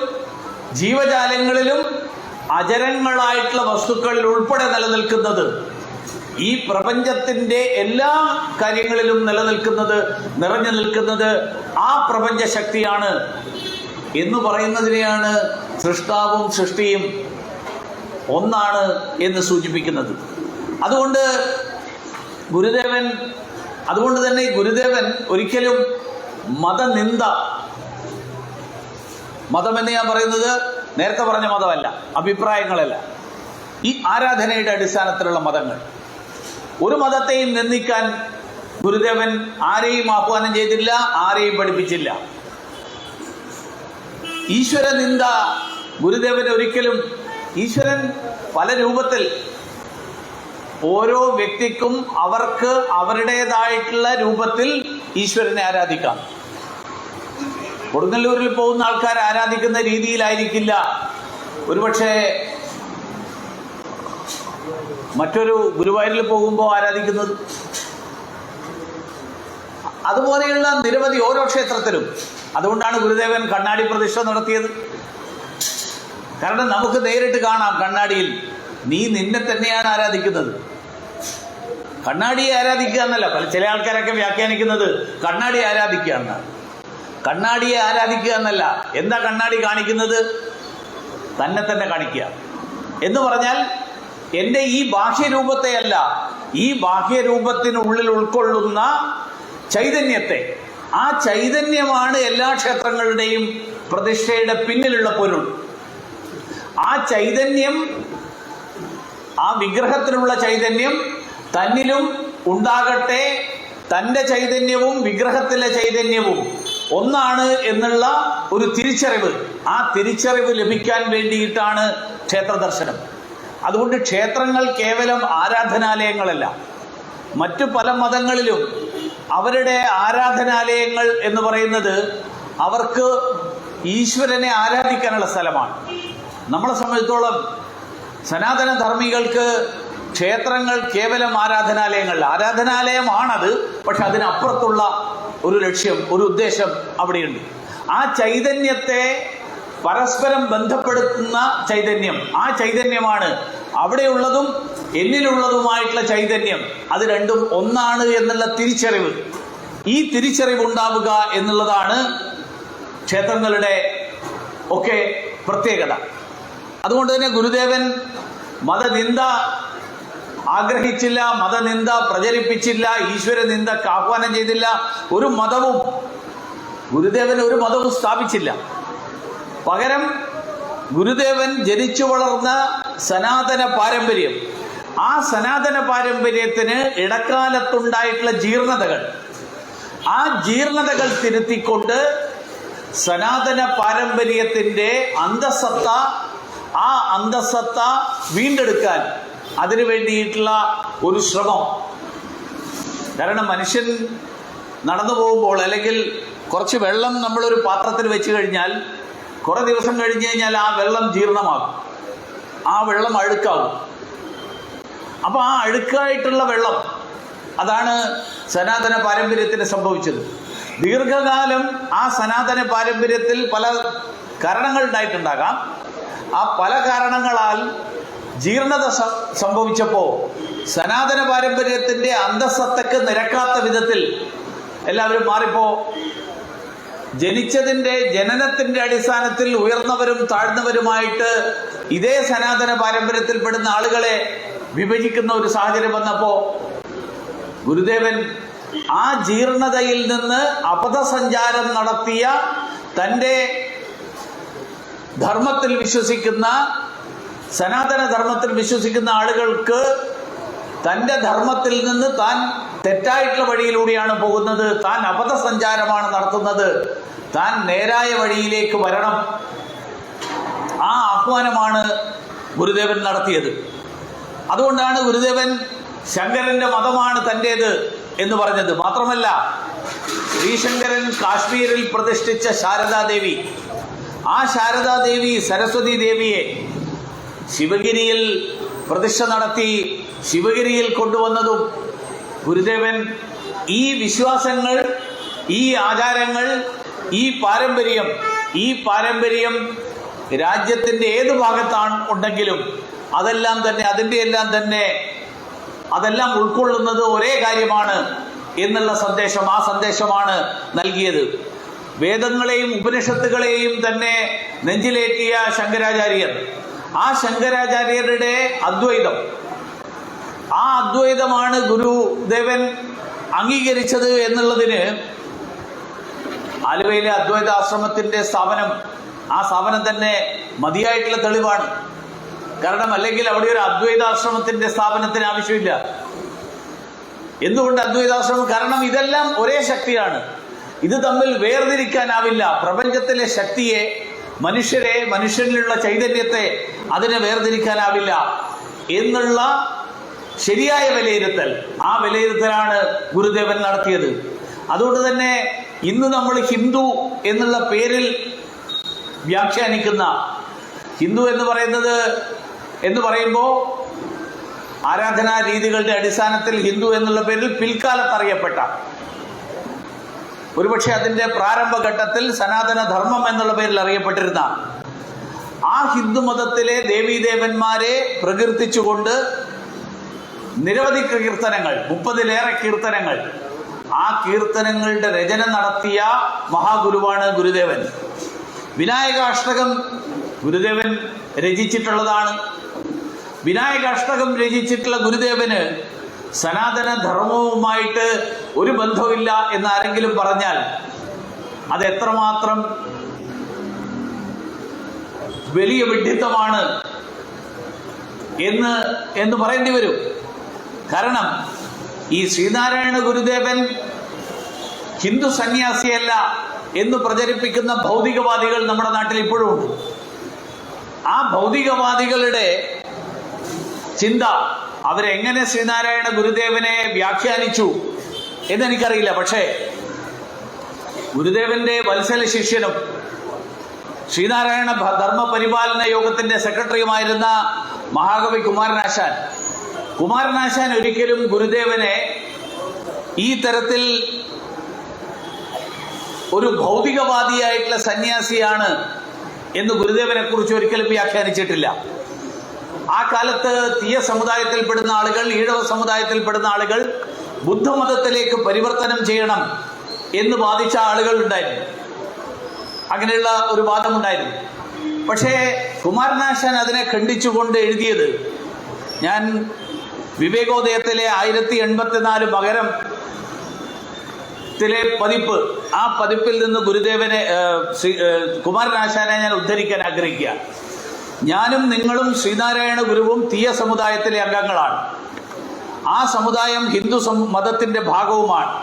ജീവജാലങ്ങളിലും അജരങ്ങളായിട്ടുള്ള വസ്തുക്കളിൽ ഉൾപ്പെടെ നിലനിൽക്കുന്നത്. ഈ പ്രപഞ്ചത്തിന്റെ എല്ലാ കാര്യങ്ങളിലും നിറഞ്ഞു നിൽക്കുന്നത് ആ പ്രപഞ്ചശക്തിയാണ് എന്ന് പറയുന്നതിനെയാണ് സൃഷ്ടാവും സൃഷ്ടിയും ഒന്നാണ് എന്ന് സൂചിപ്പിക്കുന്നത്. അതുകൊണ്ട് തന്നെ ഗുരുദേവൻ ഒരിക്കലും മതമെന്ന് ഞാൻ പറയുന്നത് നേരത്തെ പറഞ്ഞ മതമല്ല, അഭിപ്രായങ്ങളല്ല, ഈ ആരാധനയുടെ അടിസ്ഥാനത്തിലുള്ള മതങ്ങൾ. ഒരു മതത്തെയും നിന്ദിക്കാൻ ഗുരുദേവൻ ആരെയും ആഹ്വാനം ചെയ്തില്ല, ആരെയും പഠിപ്പിച്ചില്ല. ഈശ്വര നിന്ദ ഗുരുദേവൻ ഒരിക്കലും, ഈശ്വരൻ പല രൂപത്തിൽ, ഓരോ വ്യക്തിക്കും അവർക്ക് അവരുടേതായിട്ടുള്ള രൂപത്തിൽ ഈശ്വരനെ ആരാധിക്കാം. കൊടുങ്ങല്ലൂരിൽ പോകുന്ന ആൾക്കാർ ആരാധിക്കുന്ന രീതിയിലായിരിക്കില്ല ഒരുപക്ഷെ മറ്റൊരു ഗുരുവായൂരിൽ പോകുമ്പോൾ ആരാധിക്കുന്നത്. അതുപോലെയുള്ള നിരവധി ഓരോ ക്ഷേത്രത്തിലും. അതുകൊണ്ടാണ് ഗുരുദേവൻ കണ്ണാടി പ്രതിഷ്ഠ നടത്തിയത്. കാരണം നമുക്ക് നേരിട്ട് കാണാം കണ്ണാടിയിൽ, നീ നിന്നെ തന്നെയാണ് ആരാധിക്കുന്നത്. കണ്ണാടിയെ ആരാധിക്കുക എന്നല്ല, ചില ആൾക്കാരൊക്കെ വ്യാഖ്യാനിക്കുന്നത് കണ്ണാടിയെ ആരാധിക്കുക എന്നാണ്. കണ്ണാടിയെ ആരാധിക്കുക എന്നല്ല. എന്താ കണ്ണാടി കാണിക്കുന്നത്? തന്നെ തന്നെ കാണിക്കുക എന്ന് പറഞ്ഞാൽ എൻ്റെ ഈ ബാഹ്യരൂപത്തെയല്ല, ഈ ബാഹ്യരൂപത്തിനുള്ളിൽ ഉൾക്കൊള്ളുന്ന ചൈതന്യത്തെ, ആ ചൈതന്യമാണ് എല്ലാ ക്ഷേത്രങ്ങളുടെയും പ്രതിഷ്ഠയുടെ പിന്നിലുള്ള പൊരുൾ. ആ ചൈതന്യം, ആ വിഗ്രഹത്തിലുള്ള ചൈതന്യം തന്നിലും ഉണ്ടാകട്ടെ. തൻ്റെ ചൈതന്യവും വിഗ്രഹത്തിലെ ചൈതന്യവും ഒന്നാണ് എന്നുള്ള ഒരു തിരിച്ചറിവ്, ആ തിരിച്ചറിവ് ലഭിക്കാൻ വേണ്ടിയിട്ടാണ് ക്ഷേത്ര ദർശനം. അതുകൊണ്ട് ക്ഷേത്രങ്ങൾ കേവലം ആരാധനാലയങ്ങളല്ല. മറ്റു പല മതങ്ങളിലും അവരുടെ ആരാധനാലയങ്ങൾ എന്ന് പറയുന്നത് അവർക്ക് ഈശ്വരനെ ആരാധിക്കാനുള്ള സ്ഥലമാണ്. നമ്മളെ സംബന്ധിച്ചിടത്തോളം സനാതന ധർമ്മികൾക്ക് ക്ഷേത്രങ്ങൾ കേവലം ആരാധനാലയമാണത്. പക്ഷെ അതിനപ്പുറത്തുള്ള ഒരു ലക്ഷ്യം, ഒരു ഉദ്ദേശം അവിടെയുണ്ട്. ആ ചൈതന്യത്തെ പരസ്പരം ബന്ധപ്പെടുത്തുന്ന ചൈതന്യം, ആ ചൈതന്യമാണ് അവിടെയുള്ളതും എന്നിലുള്ളതുമായിട്ടുള്ള ചൈതന്യം. അത് രണ്ടും ഒന്നാണ് എന്നുള്ള തിരിച്ചറിവ്, ഈ തിരിച്ചറിവ് ഉണ്ടാവുക എന്നുള്ളതാണ് ക്ഷേത്രങ്ങളുടെ ഒക്കെ പ്രത്യേകത. അതുകൊണ്ട് തന്നെ ഗുരുദേവൻ മതനിന്ദ ആഗ്രഹിച്ചില്ല, മതനിന്ദ പ്രചരിപ്പിച്ചില്ല, ഈശ്വര നിന്ദക്ക് ആഹ്വാനം ചെയ്തില്ല. ഗുരുദേവൻ ഒരു മതവും സ്ഥാപിച്ചില്ല. പകരം ഗുരുദേവൻ ജനിച്ചു വളർന്ന സനാതന പാരമ്പര്യം, ആ സനാതന പാരമ്പര്യത്തിന് ഇടക്കാലത്തുണ്ടായിട്ടുള്ള ജീർണതകൾ, ആ ജീർണതകൾ തിരുത്തിക്കൊണ്ട് സനാതന പാരമ്പര്യത്തിന്റെ അന്തസത്ത, ആ അന്തസത്ത വീണ്ടെടുക്കാൻ അതിനു വേണ്ടിയിട്ടുള്ള ഒരു ശ്രമം. കാരണം മനുഷ്യൻ നടന്നു പോകുമ്പോൾ, അല്ലെങ്കിൽ കുറച്ച് വെള്ളം നമ്മളൊരു പാത്രത്തിൽ വെച്ച് കഴിഞ്ഞാൽ കുറെ ദിവസം കഴിഞ്ഞ് കഴിഞ്ഞാൽ ആ വെള്ളം ജീർണമാകും, ആ വെള്ളം അഴുക്കാകും. അപ്പൊ ആ അഴുക്കായിട്ടുള്ള വെള്ളം, അതാണ് സനാതന പാരമ്പര്യത്തിന് സംഭവിച്ചത്. ദീർഘകാലം ആ സനാതന പാരമ്പര്യത്തിൽ പല കാരണങ്ങൾ ഉണ്ടായിട്ടുണ്ടാകാം. ആ പല കാരണങ്ങളാൽ ജീർണത സംഭവിച്ചപ്പോൾ സനാതന പാരമ്പര്യത്തിന്റെ അന്തസത്തക്ക് നിരക്കാത്ത വിധത്തിൽ എല്ലാവരും മാറിപ്പോ ജനനത്തിന്റെ അടിസ്ഥാനത്തിൽ ഉയർന്നവരും താഴ്ന്നവരുമായിട്ട് ഇതേ സനാതന പാരമ്പര്യത്തിൽപ്പെടുന്ന ആളുകളെ വിഭജിക്കുന്ന ഒരു സാഹചര്യം വന്നപ്പോ ഗുരുദേവൻ ആ ജീർണതയിൽ നിന്ന് അപഥസഞ്ചാരം നടത്തിയ തൻ്റെ ധർമ്മത്തിൽ വിശ്വസിക്കുന്ന, സനാതന ധർമ്മത്തിൽ വിശ്വസിക്കുന്ന ആളുകൾക്ക് തൻ്റെ ധർമ്മത്തിൽ നിന്ന് താൻ തെറ്റായിട്ടുള്ള വഴിയിലൂടെയാണ് പോകുന്നത്, താൻ അപഥസഞ്ചാരമാണ് നടത്തുന്നത്, താൻ നേരായ വഴിയിലേക്ക് വരണം, ആ ആഹ്വാനമാണ് ഗുരുദേവൻ നടത്തിയത്. അതുകൊണ്ടാണ് ഗുരുദേവൻ ശങ്കരന്റെ മതമാണ് തൻ്റേത് എന്ന് പറഞ്ഞത്. മാത്രമല്ല, ശ്രീശങ്കരൻ കാശ്മീരിൽ പ്രതിഷ്ഠിച്ച ശാരദാദേവി, ആ ശാരദാദേവി സരസ്വതി ദേവിയെ ശിവഗിരിയിൽ പ്രതിഷ്ഠ നടത്തി ശിവഗിരിയിൽ കൊണ്ടുവന്നതും ഗുരുദേവൻ ഈ വിശ്വാസങ്ങൾ, ഈ ആചാരങ്ങൾ, ഈ പാരമ്പര്യം രാജ്യത്തിന്റെ ഏത് ഭാഗത്താണ് ഉണ്ടെങ്കിലും അതെല്ലാം ഉൾക്കൊള്ളുന്നത് ഒരേ കാര്യമാണ് എന്നുള്ള സന്ദേശം, ആ സന്ദേശമാണ് നൽകിയത്. വേദങ്ങളെയും ഉപനിഷത്തുകളെയും തന്നെ നെഞ്ചിലേറ്റിയ ശങ്കരാചാര്യർ, ആ ശങ്കരാചാര്യരുടെ അദ്വൈതം, ആ അദ്വൈതമാണ് ഗുരുദേവൻ അംഗീകരിച്ചത് എന്നുള്ളതിന് ആലുവയിലെ അദ്വൈത ആശ്രമത്തിന്റെ സ്ഥാപനം, ആ സ്ഥാപനം തന്നെ മതിയായിട്ടുള്ള തെളിവാണ്. കാരണം അല്ലെങ്കിൽ അവിടെ ഒരു അദ്വൈതാശ്രമത്തിന്റെ സ്ഥാപനത്തിന് ആവശ്യമില്ല. എന്തുകൊണ്ട് അദ്വൈതാശ്രമം? കാരണം ഇതെല്ലാം ഒരേ ശക്തിയാണ്, ഇത് തമ്മിൽ വേർതിരിക്കാനാവില്ല. പ്രപഞ്ചത്തിലെ ശക്തിയെ, മനുഷ്യനിലുള്ള ചൈതന്യത്തെ അതിനെ വേർതിരിക്കാനാവില്ല എന്നുള്ള ശരിയായ വിലയിരുത്തൽ, ആ വിലയിരുത്തലാണ് ഗുരുദേവൻ നടത്തിയത്. അതുകൊണ്ട് തന്നെ ഇന്ന് നമ്മൾ ഹിന്ദു എന്നുള്ള പേരിൽ വ്യാഖ്യാനിക്കുന്ന, ഹിന്ദു എന്ന് പറയുമ്പോൾ ആരാധനാ രീതികളുടെ അടിസ്ഥാനത്തിൽ ഹിന്ദു എന്നുള്ള പേരിൽ പിൽക്കാലത്ത് അറിയപ്പെട്ട, ഒരുപക്ഷെ അതിന്റെ പ്രാരംഭഘട്ടത്തിൽ സനാതന ധർമ്മം എന്നുള്ള പേരിൽ അറിയപ്പെട്ടിരുന്ന ആ ഹിന്ദു മതത്തിലെ ദേവീദേവന്മാരെ പ്രകീർത്തിച്ചുകൊണ്ട് നിരവധി കീർത്തനങ്ങൾ, 30-ലേറെ കീർത്തനങ്ങൾ, ആ കീർത്തനങ്ങളുടെ രചന നടത്തിയ മഹാഗുരുവാണ് ഗുരുദേവൻ. വിനായകാഷ്ടകം ഗുരുദേവൻ രചിച്ചിട്ടുള്ളതാണ്. വിനായകാഷ്ടകം രചിച്ചിട്ടുള്ള ഗുരുദേവന് സനാതന ധർമ്മവുമായിട്ട് ഒരു ബന്ധമില്ല എന്ന് ആരെങ്കിലും പറഞ്ഞാൽ അത് എത്രമാത്രം വലിയ വിഡ്ഢിത്തമാണ് എന്ന് പറയേണ്ടി വരും. കാരണം ഈ ശ്രീനാരായണ ഗുരുദേവൻ ഹിന്ദു സന്യാസിയല്ല, എന്ന് പ്രചരിപ്പിക്കുന്ന ഭൗതികവാദികൾ നമ്മുടെ നാട്ടിൽ ഇപ്പോഴും ഉണ്ട്. ആ ഭൗതികവാദികളുടെ ചിന്ത, അവരെങ്ങനെ ശ്രീനാരായണ ഗുരുദേവനെ വ്യാഖ്യാനിച്ചു എന്നെനിക്കറിയില്ല. പക്ഷേ ഗുരുദേവന്റെ വത്സല ശിഷ്യനും ശ്രീനാരായണ ധർമ്മ പരിപാലന യോഗത്തിന്റെ സെക്രട്ടറിയുമായിരുന്ന മഹാകവി കുമാരനാശാൻ ഒരിക്കലും ഗുരുദേവനെ ഈ തരത്തിൽ ഒരു ഭൗതികവാദിയായിട്ടുള്ള സന്യാസിയാണ് എന്ന് ഗുരുദേവനെ കുറിച്ച് ഒരിക്കലും വ്യാഖ്യാനിച്ചിട്ടില്ല. ആ കാലത്ത് തീയ സമുദായത്തിൽപ്പെടുന്ന ആളുകൾ, ഈഴവ സമുദായത്തിൽപ്പെടുന്ന ആളുകൾ ബുദ്ധമതത്തിലേക്ക് പരിവർത്തനം ചെയ്യണം എന്ന് വാദിച്ച ആളുകൾ ഉണ്ടായിരുന്നു. അങ്ങനെയുള്ള ഒരു വാദമുണ്ടായിരുന്നു. പക്ഷേ കുമാരനാശാൻ അതിനെ ഖണ്ഡിച്ചുകൊണ്ട് എഴുതിയത്, ഞാൻ വിവേകോദയത്തിലെ 1084 മകരത്തിലെ പതിപ്പ്, ആ പതിപ്പിൽ നിന്ന് ഗുരുദേവനെ കുമാരനാശാനെ ഞാൻ ഉദ്ധരിക്കാൻ ആഗ്രഹിക്കുക. ഞാനും നിങ്ങളും ശ്രീനാരായണ ഗുരുവും തീയ സമുദായത്തിലെ അംഗങ്ങളാണ്. ആ സമുദായം ഹിന്ദു മതത്തിന്റെ ഭാഗവുമാണ്.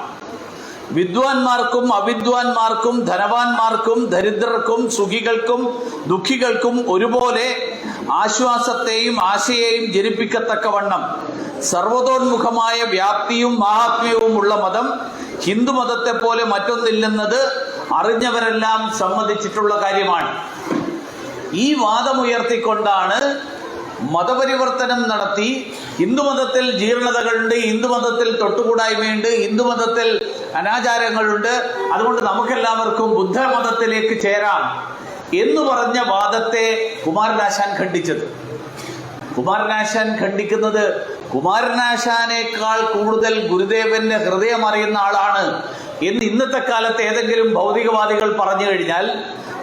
വിദ്വാൻമാർക്കും അവിദ്വാൻമാർക്കും ധനവാന്മാർക്കും ദരിദ്രർക്കും സുഖികൾക്കും ദുഃഖികൾക്കും ഒരുപോലെ ആശ്വാസത്തെയും ആശയെയും ജനിപ്പിക്കത്തക്കവണ്ണം സർവതോന്മുഖമായ വ്യാപ്തിയും മാഹാത്മ്യവും ഉള്ള മതം ഹിന്ദുമതത്തെ പോലെ മറ്റൊന്നില്ലെന്നത് അറിഞ്ഞവരെല്ലാം സമ്മതിച്ചിട്ടുള്ള കാര്യമാണ്. ഈ വാദമുയർത്തിക്കൊണ്ടാണ് മതപരിവർത്തനം നടത്തി ഹിന്ദുമതത്തിൽ ജീർണതകളുണ്ട്, ഹിന്ദുമതത്തിൽ തൊട്ടുകൂടായ്മയുണ്ട്, ഹിന്ദുമതത്തിൽ അനാചാരങ്ങളുണ്ട്, അതുകൊണ്ട് നമുക്കെല്ലാവർക്കും ബുദ്ധമതത്തിലേക്ക് ചേരാം എന്ന് പറഞ്ഞ വാദത്തെ കുമാരനാശാൻ ഖണ്ഡിച്ചത്. കുമാരനാശാൻ ഖണ്ഡിക്കുന്നത് കുമാരനാശാനേക്കാൾ കൂടുതൽ ഗുരുദേവന്റെ ഹൃദയം അറിയുന്ന ആളാണ് എന്ന് ഇന്നത്തെ കാലത്ത് ഏതെങ്കിലും ഭൗതികവാദികൾ പറഞ്ഞു കഴിഞ്ഞാൽ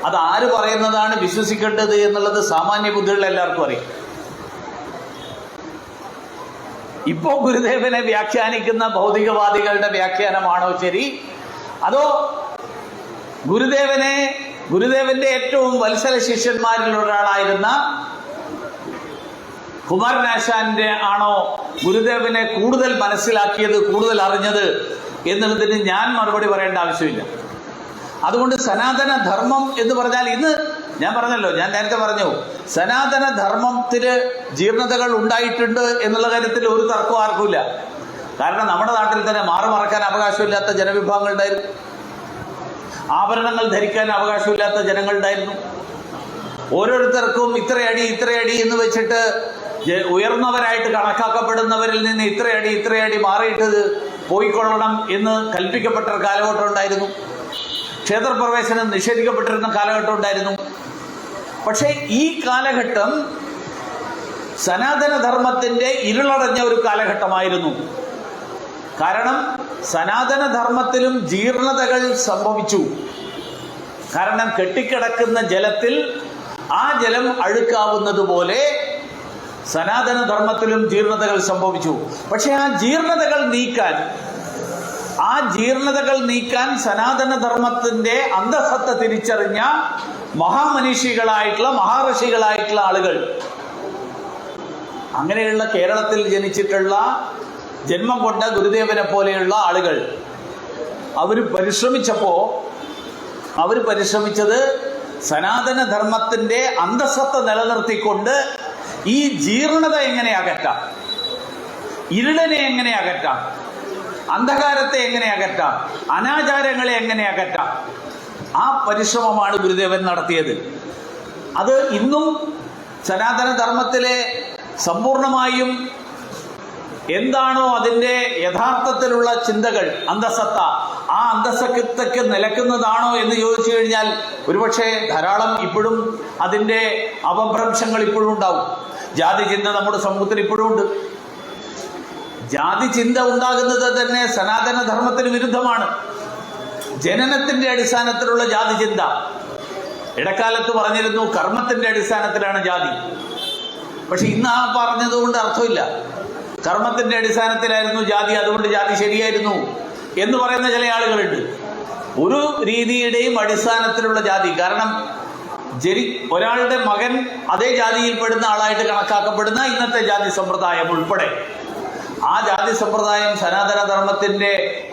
അത് ആര് പറയുന്നതാണ് വിശ്വസിക്കേണ്ടത് എന്നുള്ളത് സാമാന്യ ബുദ്ധിയുള്ള എല്ലാവർക്കും അറിയാം. ഇപ്പോ ഗുരുദേവനെ വ്യാഖ്യാനിക്കുന്ന ഭൗതികവാദികളുടെ വ്യാഖ്യാനമാണോ ശരി, അതോ ഗുരുദേവന്റെ ഏറ്റവും വത്സല ശിഷ്യന്മാരിൽ ഒരാളായിരുന്ന കുമാരനാശാന്റെ ആണോ ഗുരുദേവനെ കൂടുതൽ മനസ്സിലാക്കിയത്, കൂടുതൽ അറിഞ്ഞത് എന്നുള്ളതിന് ഞാൻ മറുപടി പറയേണ്ട ആവശ്യമില്ല. അതുകൊണ്ട് സനാതന ധർമ്മം എന്ന് പറഞ്ഞാൽ, ഇന്ന് ഞാൻ നേരത്തെ പറഞ്ഞു, സനാതന ധർമ്മത്തിന് ജീർണതകൾ ഉണ്ടായിട്ടുണ്ട് എന്നുള്ള കാര്യത്തിൽ ഒരു തർക്കവും ആർക്കുമില്ല. കാരണം നമ്മുടെ നാട്ടിൽ തന്നെ മാറുമറക്കാൻ അവകാശമില്ലാത്ത ജനവിഭാഗങ്ങളുണ്ടായിരുന്നു, ആഭരണങ്ങൾ ധരിക്കാൻ അവകാശമില്ലാത്ത ജനങ്ങളുണ്ടായിരുന്നു. ഓരോരുത്തർക്കും ഇത്രയടി എന്ന് വെച്ചിട്ട് ഉയർന്നവരായിട്ട് കണക്കാക്കപ്പെടുന്നവരിൽ നിന്ന് ഇത്രയടി മാറിയിട്ട് പോയിക്കൊള്ളണം എന്ന് കൽപ്പിക്കപ്പെട്ട ഒരു കാലഘട്ടം ഉണ്ടായിരുന്നു. ക്ഷേത്രപ്രവേശനം നിഷേധിക്കപ്പെട്ടിരുന്ന കാലഘട്ടം ഉണ്ടായിരുന്നു. പക്ഷേ ഈ കാലഘട്ടം സനാതനധർമ്മത്തിന്റെ ഇരുളടഞ്ഞ ഒരു കാലഘട്ടമായിരുന്നു. കാരണം സനാതനധർമ്മത്തിലും ജീർണതകൾ സംഭവിച്ചു. കാരണം കെട്ടിക്കിടക്കുന്ന ജലത്തിൽ ആ ജലം അഴുക്കാവുന്നത് പോലെ സനാതനധർമ്മത്തിലും ജീർണതകൾ സംഭവിച്ചു. പക്ഷെ ആ ജീർണതകൾ നീക്കാൻ സനാതനധർമ്മത്തിന്റെ അന്തസത്ത തിരിച്ചറിഞ്ഞ മഹാഋഷികളായിട്ടുള്ള ആളുകൾ, അങ്ങനെയുള്ള കേരളത്തിൽ ജനിച്ചിട്ടുള്ള ജന്മം കൊണ്ട ഗുരുദേവനെ പോലെയുള്ള ആളുകൾ അവർ പരിശ്രമിച്ചത് സനാതനധർമ്മത്തിന്റെ അന്തസത്ത നിലനിർത്തിക്കൊണ്ട് ഈ ജീർണത എങ്ങനെ അകറ്റാം, ഇരുളിനെ എങ്ങനെ അകറ്റാം, അന്ധകാരത്തെ എങ്ങനെ അകറ്റാം, അനാചാരങ്ങളെ എങ്ങനെ അകറ്റാം, ആ പരിശ്രമമാണ് ഗുരുദേവൻ നടത്തിയത്. അത് ഇന്നും സനാതനധർമ്മത്തിലെ സമ്പൂർണമായും എന്താണോ അതിൻ്റെ യഥാർത്ഥത്തിലുള്ള ചിന്തകൾ, അന്തസത്ത, ആ അന്തസത്തയ്ക്ക് നിലക്കുന്നതാണോ എന്ന് ചോദിച്ചു കഴിഞ്ഞാൽ ഒരുപക്ഷെ ധാരാളം ഇപ്പോഴും അതിൻ്റെ അപഭ്രംശങ്ങൾ ഇപ്പോഴും ഉണ്ടാവും. ജാതി ചിന്ത നമ്മുടെ സമൂഹത്തിൽ ഇപ്പോഴും ഉണ്ട്. ജാതി ചിന്ത ഉണ്ടാകുന്നത് തന്നെ സനാതനധർമ്മത്തിന് വിരുദ്ധമാണ്. ജനനത്തിന്റെ അടിസ്ഥാനത്തിലുള്ള ജാതി ചിന്ത. ഇടക്കാലത്ത് പറഞ്ഞിരുന്നു കർമ്മത്തിന്റെ അടിസ്ഥാനത്തിലാണ് ജാതി. പക്ഷെ ഇന്ന് ആ പറഞ്ഞതുകൊണ്ട് അർത്ഥമില്ല. കർമ്മത്തിന്റെ അടിസ്ഥാനത്തിലായിരുന്നു ജാതി, അതുകൊണ്ട് ജാതി ശരിയായിരുന്നു എന്ന് പറയുന്ന ചില ആളുകളുണ്ട്. ഒരു രീതിയുടെയും അടിസ്ഥാനത്തിലുള്ള ജാതി, കാരണം ഒരാളുടെ മകൻ അതേ ജാതിയിൽപ്പെടുന്ന ആളായിട്ട് കണക്കാക്കപ്പെടുന്ന ഇന്നത്തെ ജാതി സമ്പ്രദായം ഉൾപ്പെടെ ആ ജാതി സമ്പ്രദായം സനാതന ധർമ്മത്തിന്റെ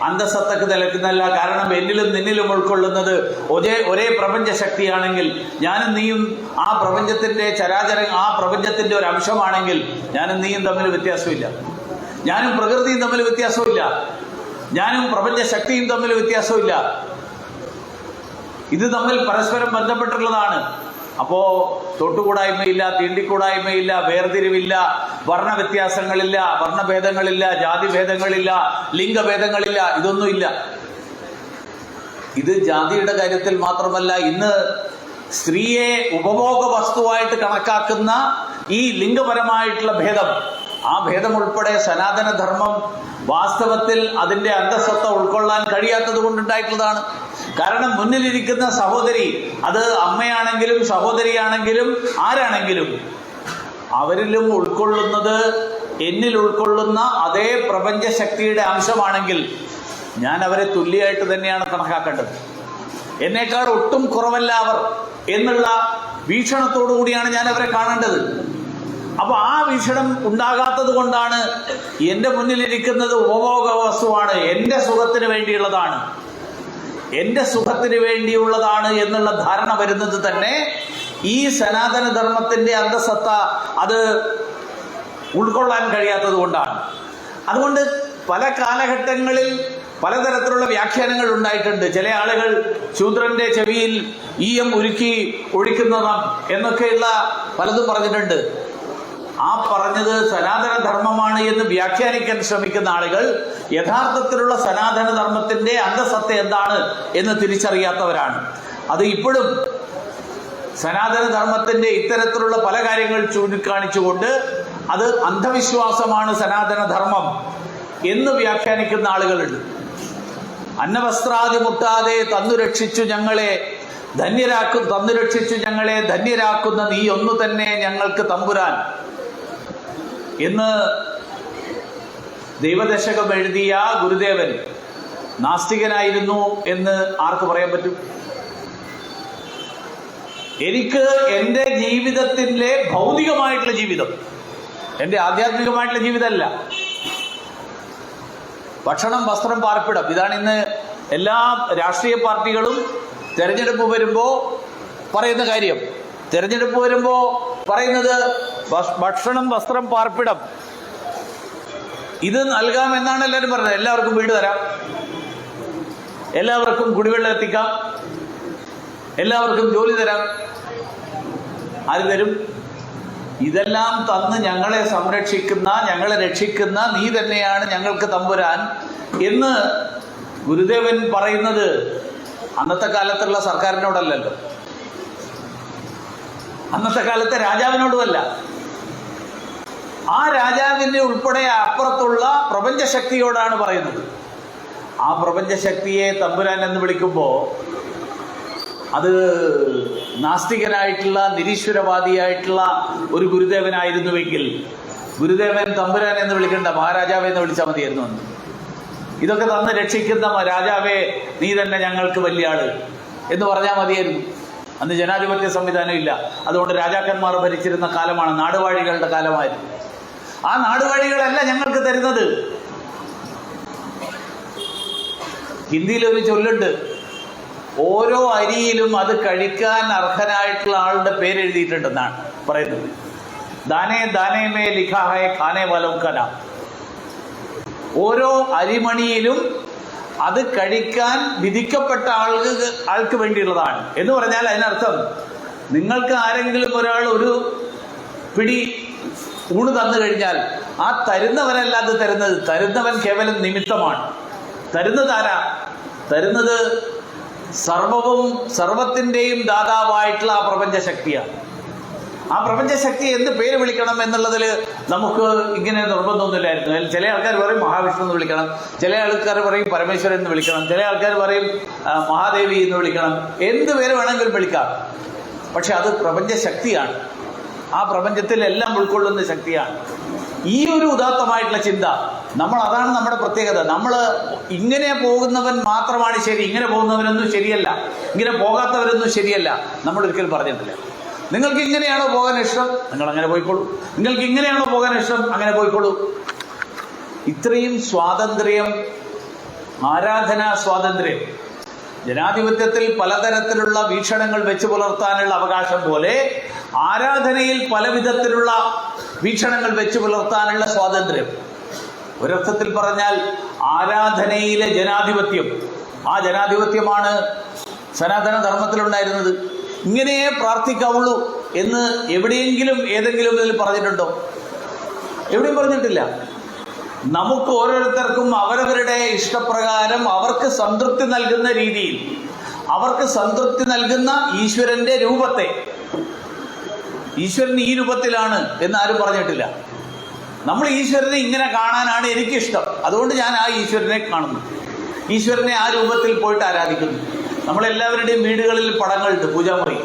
അന്തസത്തക്ക് നിലക്കുന്നല്ല. കാരണം എന്നിലും നിന്നിലും ഉൾക്കൊള്ളുന്നത് ഒരേ പ്രപഞ്ച ശക്തിയാണെങ്കിൽ, ഞാനും നീയും ആ പ്രപഞ്ചത്തിന്റെ ആ പ്രപഞ്ചത്തിന്റെ ഒരു അംശമാണെങ്കിൽ ഞാനും നീയും തമ്മിൽ വ്യത്യാസമില്ല, ഞാനും പ്രകൃതിയും തമ്മിൽ വ്യത്യാസമില്ല, ഞാനും പ്രപഞ്ച ശക്തിയും തമ്മിൽ വ്യത്യാസമില്ല. ഇത് തമ്മിൽ പരസ്പരം ബന്ധപ്പെട്ടുള്ളതാണ്. അപ്പോ തൊട്ടുകൂടായ്മയില്ല, തീണ്ടിക്കൂടായ്മയില്ല, വേർതിരിവില്ല, വർണ്ണവ്യത്യാസങ്ങളില്ല, വർണ്ണഭേദങ്ങളില്ല, ജാതിഭേദങ്ങളില്ല, ലിംഗഭേദങ്ങളില്ല, ഇതൊന്നുമില്ല. ഇത് ജാതിയുടെ കാര്യത്തിൽ മാത്രമല്ല, ഇന്ന് സ്ത്രീയെ ഉപഭോഗ വസ്തുവായിട്ട് കണക്കാക്കുന്ന ഈ ലിംഗപരമായിട്ടുള്ള ഭേദം, ആ ഭേദം ഉൾപ്പെടെ സനാതന ധർമ്മം വാസ്തവത്തിൽ അതിന്റെ അന്തസത്ത ഉൾക്കൊള്ളാൻ കഴിയാത്തത് കൊണ്ടുണ്ടായിട്ടുള്ളതാണ്. കാരണം മുന്നിലിരിക്കുന്ന സഹോദരി, അത് അമ്മയാണെങ്കിലും സഹോദരിയാണെങ്കിലും ആരാണെങ്കിലും, അവരിലും ഉൾക്കൊള്ളുന്നത് എന്നിൽ ഉൾക്കൊള്ളുന്ന അതേ പ്രപഞ്ച ശക്തിയുടെ അംശമാണെങ്കിൽ ഞാൻ അവരെ തുല്യമായിട്ട് തന്നെയാണ് കണക്കാക്കേണ്ടത്. എന്നേക്കാൾ ഒട്ടും കുറവല്ല അവർ എന്നുള്ള വീക്ഷണത്തോടു കൂടിയാണ് ഞാൻ അവരെ കാണേണ്ടത്. അപ്പൊ ആ വീക്ഷണം ഉണ്ടാകാത്തത് കൊണ്ടാണ് എന്റെ മുന്നിലിരിക്കുന്നത് ഉപഭോഗ വസ്തുവാണ്, എന്റെ സുഖത്തിന് വേണ്ടിയുള്ളതാണ്, എന്റെ സുഖത്തിന് വേണ്ടിയുള്ളതാണ് എന്നുള്ള ധാരണ വരുന്നത് തന്നെ ഈ സനാതന ധർമ്മത്തിന്റെ അന്തസത്ത അത് ഉൾക്കൊള്ളാൻ കഴിയാത്തത് കൊണ്ടാണ്. അതുകൊണ്ട് പല കാലഘട്ടങ്ങളിൽ പലതരത്തിലുള്ള വ്യാഖ്യാനങ്ങൾ ഉണ്ടായിട്ടുണ്ട്. ചില ആളുകൾ ശൂദ്രന്റെ ചെവിയിൽ ഈയം ഉരുക്കി ഒഴിക്കുന്നതാം എന്നൊക്കെയുള്ള പലതും പറഞ്ഞിട്ടുണ്ട്. ആ പറഞ്ഞത് സനാതന ധർമ്മമാണ് എന്ന് വ്യാഖ്യാനിക്കാൻ ശ്രമിക്കുന്ന ആളുകൾ യഥാർത്ഥത്തിലുള്ള സനാതന ധർമ്മത്തിന്റെ അന്തസത്ത എന്താണ് എന്ന് തിരിച്ചറിയാത്തവരാണ്. അത് ഇപ്പോഴും സനാതന ധർമ്മത്തിന്റെ ഇത്തരത്തിലുള്ള പല കാര്യങ്ങൾ ചൂണ്ടിക്കാണിച്ചുകൊണ്ട് അത് അന്ധവിശ്വാസമാണ് സനാതന ധർമ്മം എന്ന് വ്യാഖ്യാനിക്കുന്ന ആളുകളുണ്ട്. അന്നവസ്ത്രാദി മുട്ടാതെ തന്നുരക്ഷിച്ചു ഞങ്ങളെ ധന്യരാക്കുന്ന നീ ഒന്നു തന്നെ ഞങ്ങൾക്ക് തമ്പുരാൻ എന്ന് ദൈവദശകം എഴുതിയ ഗുരുദേവൻ നാസ്തികനായിരുന്നു എന്ന് ആർക്ക് പറയാൻ പറ്റും? എനിക്ക് എൻ്റെ ജീവിതത്തിലെ ഭൗതികമായിട്ടുള്ള ജീവിതം, എൻ്റെ ആധ്യാത്മികമായിട്ടുള്ള ജീവിതമല്ല, ഭക്ഷണം, വസ്ത്രം, പാർപ്പിടം, ഇതാണ് ഇന്ന് എല്ലാ രാഷ്ട്രീയ പാർട്ടികളും തെരഞ്ഞെടുപ്പ് വരുമ്പോൾ പറയുന്ന കാര്യം. തെരഞ്ഞെടുപ്പ് വരുമ്പോൾ പറയുന്നത് ഭക്ഷണം, വസ്ത്രം, പാർപ്പിടം ഇത് നൽകാമെന്നാണ് എല്ലാവരും പറഞ്ഞത്. എല്ലാവർക്കും വീട് തരാം, എല്ലാവർക്കും കുടിവെള്ളം എത്തിക്കാം, എല്ലാവർക്കും ജോലി തരാം. ആര് തരും? ഇതെല്ലാം തന്ന് ഞങ്ങളെ സംരക്ഷിക്കുന്ന, ഞങ്ങളെ രക്ഷിക്കുന്ന നീ തന്നെയാണ് ഞങ്ങൾക്ക് തമ്പുരാൻ എന്ന് ഗുരുദേവൻ പറയുന്നത് അന്നത്തെ കാലത്തുള്ള സർക്കാരിനോടല്ലല്ലോ, അന്നത്തെ കാലത്തെ രാജാവിനോടുമല്ല. ആ രാജാവിന്റെ ഉൾപ്പെടെ അപ്പുറത്തുള്ള പ്രപഞ്ചശക്തിയോടാണ് പറയുന്നത്. ആ പ്രപഞ്ചശക്തിയെ തമ്പുരാൻ എന്ന് വിളിക്കുമ്പോൾ അത് നാസ്തികനായിട്ടുള്ള, നിരീശ്വരവാദിയായിട്ടുള്ള ഒരു ഗുരുദേവനായിരുന്നുവെങ്കിൽ ഗുരുദേവൻ തമ്പുരാൻ എന്ന് വിളിക്കേണ്ട, മഹാരാജാവെ എന്ന് വിളിച്ചാൽ മതിയായിരുന്നു അന്ന്. ഇതൊക്കെ തന്ന് രക്ഷിക്കുന്ന രാജാവേ നീ തന്നെ ഞങ്ങൾക്ക് വലിയ ആള് എന്ന് പറഞ്ഞാൽ മതിയായിരുന്നു. അന്ന് ജനാധിപത്യ സംവിധാനം ഇല്ല. അതുകൊണ്ട് രാജാക്കന്മാർ ഭരിച്ചിരുന്ന കാലമാണ്, നാടുവാഴികളുടെ കാലമായിരുന്നു. ആ നാടുവാഴികളല്ല ഞങ്ങൾക്ക് തരുന്നത്. ഹിന്ദിയിലൊരു ചൊല്ലുണ്ട്, ഓരോ അരിയിലും അത് കഴിക്കാൻ അർഹനായിട്ടുള്ള ആളുടെ പേര് എഴുതിയിട്ടുണ്ടെന്നാണ് പറയുന്നത്. ദാനേ ദാനേ മേ ലിഖാ ഹൈ ഖാനെ വാലോं കാ നാം. ഓരോ അരിമണിയിലും അത് കഴിക്കാൻ വിധിക്കപ്പെട്ട ആൾക്ക് വേണ്ടിയുള്ളതാണ് എന്ന് പറഞ്ഞാൽ അതിനർത്ഥം നിങ്ങൾക്ക് ആരെങ്കിലും ഒരാൾ ഒരു പിടി ഊണ് തന്നു കഴിഞ്ഞാൽ ആ തരുന്നവനല്ല അത് തരുന്നത്, തരുന്നവൻ കേവലം നിമിത്തമാണ്. തരുന്നത് ആരാ? തരുന്നത് സർവത്തിന്റെയും ദാതാവായിട്ടുള്ള ആ പ്രപഞ്ചശക്തിയാണ്. ആ പ്രപഞ്ചശക്തി എന്ത് പേര് വിളിക്കണം എന്നുള്ളതിൽ നമുക്ക് ഇങ്ങനെ നിർബന്ധമൊന്നുമില്ലായിരുന്നു. ചില ആൾക്കാർ പറയും മഹാവിഷ്ണു എന്ന് വിളിക്കണം, ചില ആൾക്കാർ പറയും പരമേശ്വരൻ എന്ന് വിളിക്കണം, ചില ആൾക്കാർ പറയും മഹാദേവി എന്ന് വിളിക്കണം, എന്ത് പേര് വേണമെങ്കിലും വിളിക്കാം. പക്ഷെ അത് പ്രപഞ്ചശക്തിയാണ്, ആ പ്രപഞ്ചത്തിൽ എല്ലാം ഉൾക്കൊള്ളുന്ന ശക്തിയാണ്. ഈ ഒരു ഉദാത്തമായിട്ടുള്ള ചിന്ത അതാണ് നമ്മുടെ പ്രത്യേകത. നമ്മൾ ഇങ്ങനെ പോകുന്നവൻ മാത്രമാണ് ശരി, ഇങ്ങനെ പോകുന്നവരൊന്നും ശരിയല്ല, ഇങ്ങനെ പോകാത്തവരൊന്നും ശരിയല്ല നമ്മൾ ഒരിക്കലും പറഞ്ഞിട്ടില്ല. നിങ്ങൾക്ക് ഇങ്ങനെയാണോ പോകാൻ ഇഷ്ടം, നിങ്ങൾ അങ്ങനെ പോയിക്കോളൂ. നിങ്ങൾക്ക് ഇങ്ങനെയാണോ പോകാൻ ഇഷ്ടം, അങ്ങനെ പോയിക്കോളൂ. ഇത്രയും സ്വാതന്ത്ര്യം, ആരാധനാ സ്വാതന്ത്ര്യം, ജനാധിപത്യത്തിൽ പലതരത്തിലുള്ള വീക്ഷണങ്ങൾ വെച്ച് പുലർത്താനുള്ള അവകാശം പോലെ ആരാധനയിൽ പല വിധത്തിലുള്ള വീക്ഷണങ്ങൾ വെച്ച് പുലർത്താനുള്ള സ്വാതന്ത്ര്യം. ഒരർത്ഥത്തിൽ പറഞ്ഞാൽ ആരാധനയിലെ ജനാധിപത്യം, ആ ജനാധിപത്യമാണ് സനാതന ധർമ്മത്തിലുണ്ടായിരുന്നത്. ഇങ്ങനെയേ പ്രാർത്ഥിക്കാവുള്ളൂ എന്ന് എവിടെയെങ്കിലും ഏതെങ്കിലും ഇതിൽ പറഞ്ഞിട്ടുണ്ടോ? എവിടെയും പറഞ്ഞിട്ടില്ല. നമുക്ക് ഓരോരുത്തർക്കും അവരവരുടെ ഇഷ്ടപ്രകാരം അവർക്ക് സംതൃപ്തി നൽകുന്ന രീതിയിൽ, അവർക്ക് സംതൃപ്തി നൽകുന്ന ഈശ്വരന്റെ രൂപത്തെ, ഈശ്വരൻ ഈ രൂപത്തിലാണ് എന്ന് ആരും പറഞ്ഞിട്ടില്ല. നമ്മൾ ഈശ്വരനെ ഇങ്ങനെ കാണാനാണ് എനിക്കിഷ്ടം, അതുകൊണ്ട് ഞാൻ ആ ഈശ്വരനെ കാണുന്നു, ഈശ്വരനെ ആ രൂപത്തിൽ പോയിട്ട് ആരാധിക്കുന്നു. നമ്മളെല്ലാവരുടെയും വീടുകളിൽ പടങ്ങളുണ്ട്, പൂജാമുറി.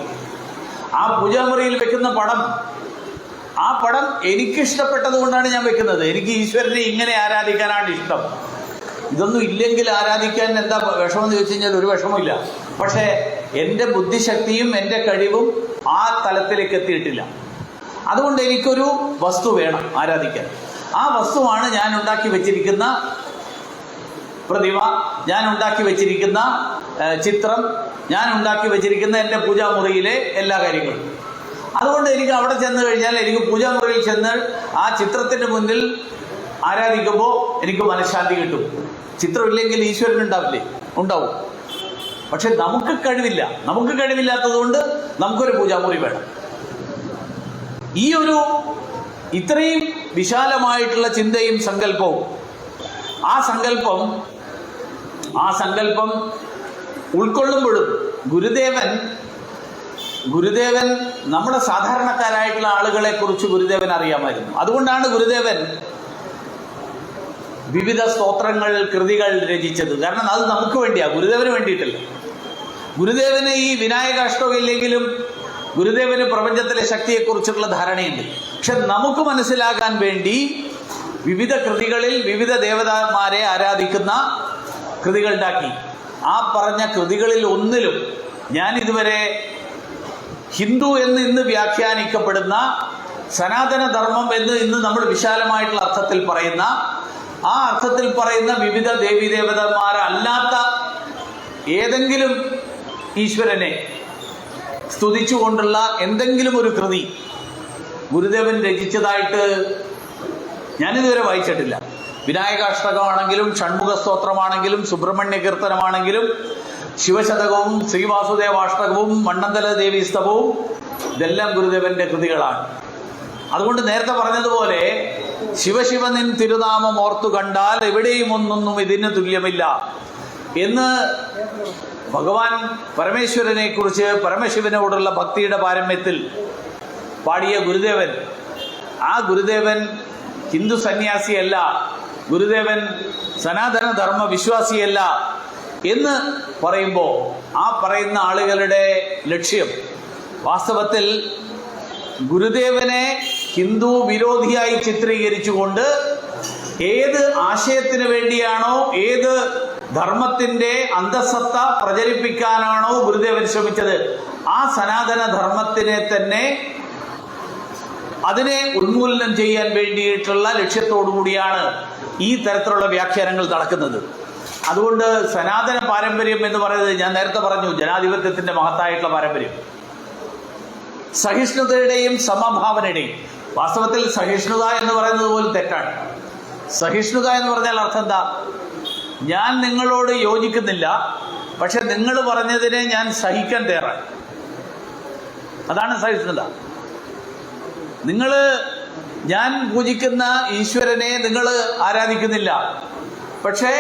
ആ പൂജാമുറിയിൽ വെക്കുന്ന പടം, ആ പടം എനിക്കിഷ്ടപ്പെട്ടത് കൊണ്ടാണ് ഞാൻ വെക്കുന്നത്. എനിക്ക് ഈശ്വരനെ ഇങ്ങനെ ആരാധിക്കാനാണ് ഇഷ്ടം. ഇതൊന്നും ഇല്ലെങ്കിൽ ആരാധിക്കാൻ എന്താ വിഷമെന്ന് ചോദിച്ചു കഴിഞ്ഞാൽ ഒരു വിഷമമില്ല. പക്ഷേ എൻ്റെ ബുദ്ധിശക്തിയും എൻ്റെ കഴിവും ആ തലത്തിലേക്ക് എത്തിയിട്ടില്ല. അതുകൊണ്ട് എനിക്കൊരു വസ്തു വേണം ആരാധിക്കാൻ. ആ വസ്തുവാണ് ഞാൻ ഉണ്ടാക്കി വെച്ചിരിക്കുന്ന പ്രതിമ, ഞാൻ ഉണ്ടാക്കി വെച്ചിരിക്കുന്ന ചിത്രം, ഞാൻ ഉണ്ടാക്കി വെച്ചിരിക്കുന്ന എൻ്റെ പൂജാമുറിയിലെ എല്ലാ കാര്യങ്ങളും. അതുകൊണ്ട് എനിക്ക് അവിടെ ചെന്ന് കഴിഞ്ഞാൽ, എനിക്ക് പൂജാമുറിയിൽ ചെന്ന് ആ ചിത്രത്തിന് മുന്നിൽ ആരാധിക്കുമ്പോൾ എനിക്ക് മനഃശാന്തി കിട്ടും. ചിത്രമില്ലെങ്കിൽ ഈശ്വരൻ ഉണ്ടാവില്ലേ? ഉണ്ടാവും. പക്ഷെ നമുക്ക് കഴിവില്ല. നമുക്ക് കഴിവില്ലാത്തത് കൊണ്ട് നമുക്കൊരു പൂജാമുറി വേണം. ഈ ഒരു ഇത്രയും വിശാലമായിട്ടുള്ള ചിന്തയും സങ്കല്പവും, ആ സങ്കല്പം ഉൾക്കൊള്ളുമ്പോഴും ഗുരുദേവൻ നമ്മുടെ സാധാരണക്കാരായിട്ടുള്ള ആളുകളെ കുറിച്ച് ഗുരുദേവൻ അറിയാമായിരുന്നു. അതുകൊണ്ടാണ് ഗുരുദേവൻ വിവിധ സ്തോത്രങ്ങൾ, കൃതികൾ രചിച്ചത്. കാരണം അത് നമുക്ക് വേണ്ടിയാ, ഗുരുദേവന് വേണ്ടിയിട്ടല്ല. ഗുരുദേവന് ഈ വിനായകാഷ്ടകം ഇല്ലെങ്കിലും ഗുരുദേവന് പ്രപഞ്ചത്തിലെ ശക്തിയെക്കുറിച്ചുള്ള ധാരണയുണ്ട്. പക്ഷെ നമുക്ക് മനസ്സിലാക്കാൻ വേണ്ടി വിവിധ കൃതികളിൽ വിവിധ ദേവതാമാരെ ആരാധിക്കുന്ന കൃതികൾ ഉണ്ടാക്കി. ആ പറഞ്ഞ കൃതികളിൽ ഒന്നിലും ഞാൻ ഇതുവരെ ഹിന്ദു എന്ന് ഇന്ന് വ്യാഖ്യാനിക്കപ്പെടുന്ന, സനാതന ധർമ്മം എന്ന് ഇന്ന് നമ്മൾ വിശാലമായിട്ടുള്ള അർത്ഥത്തിൽ പറയുന്ന, ആ അർത്ഥത്തിൽ പറയുന്ന വിവിധ ദേവീദേവതന്മാരല്ലാത്ത ഏതെങ്കിലും ഈശ്വരനെ സ്തുതിച്ചുകൊണ്ടുള്ള എന്തെങ്കിലും ഒരു കൃതി ഗുരുദേവൻ രചിച്ചതായിട്ട് ഞാനിതുവരെ വായിച്ചിട്ടില്ല. വിനായകാഷ്ടകമാണെങ്കിലും, ഷൺമുഖ സ്തോത്രമാണെങ്കിലും, സുബ്രഹ്മണ്യ കീർത്തനമാണെങ്കിലും, ശിവശതകവും ശ്രീവാസുദേവാഷ്ടകവും മണ്ണന്തല ദേവീസ്തവവും, ഇതെല്ലാം ഗുരുദേവന്റെ കൃതികളാണ്. അതുകൊണ്ട് നേരത്തെ പറഞ്ഞതുപോലെ ശിവശിവ നിൻ തിരുനാമം ഓർത്തു കണ്ടാൽ എവിടെയും ഒന്നൊന്നും ഇതിന് തുല്യമില്ല എന്ന് ഭഗവാൻ പരമേശ്വരനെ കുറിച്ച്, പരമശിവനോടുള്ള ഭക്തിയുടെ പാരമ്യത്തിൽ പാടിയ ഗുരുദേവൻ, ആ ഗുരുദേവൻ ഹിന്ദു സന്യാസിയല്ല, ഗുരുദേവൻ സനാതന ധർമ്മ വിശ്വാസിയല്ല എന്ന് പറയുമ്പോൾ ആ പറയുന്ന ആളുകളുടെ ലക്ഷ്യം വാസ്തവത്തിൽ ഗുരുദേവനെ ഹിന്ദു വിരോധിയായി ചിത്രീകരിച്ചുകൊണ്ട് ഏത് ആശയത്തിന് വേണ്ടിയാണോ, ഏത് ധർമ്മത്തിന്റെ അന്തസത്ത പ്രചരിപ്പിക്കാനാണോ ഗുരുദേവൻ ശ്രമിച്ചത്, ആ സനാതന ധർമ്മത്തിനെ തന്നെ അതിനെ ഉന്മൂലനം ചെയ്യാൻ വേണ്ടിയിട്ടുള്ള ലക്ഷ്യത്തോടു കൂടിയാണ് ഈ തരത്തിലുള്ള വ്യാഖ്യാനങ്ങൾ നടക്കുന്നത്. അതുകൊണ്ട് സനാതന പാരമ്പര്യം എന്ന് പറയുന്നത്, ഞാൻ നേരത്തെ പറഞ്ഞു, ജനാധിപത്യത്തിന്റെ മഹത്തായിട്ടുള്ള പാരമ്പര്യം, സഹിഷ്ണുതയുടെയും സമഭാവനയുടെയും. വാസ്തവത്തിൽ സഹിഷ്ണുത എന്ന് പറയുന്നത് പോലും തെറ്റാണ്. സഹിഷ്ണുത എന്ന് പറഞ്ഞാൽ അർത്ഥം എന്താ? ഞാൻ നിങ്ങളോട് യോജിക്കുന്നില്ല, പക്ഷെ നിങ്ങൾ പറഞ്ഞതിനെ ഞാൻ സഹിക്കാൻ തയ്യാറാണ്. അതാണ് സഹിഷ്ണുത. ഞാൻ പൂജിക്കുന്ന ഈശ്വരനെ നിങ്ങൾ ആരാധിക്കുന്നില്ല, പക്ഷേ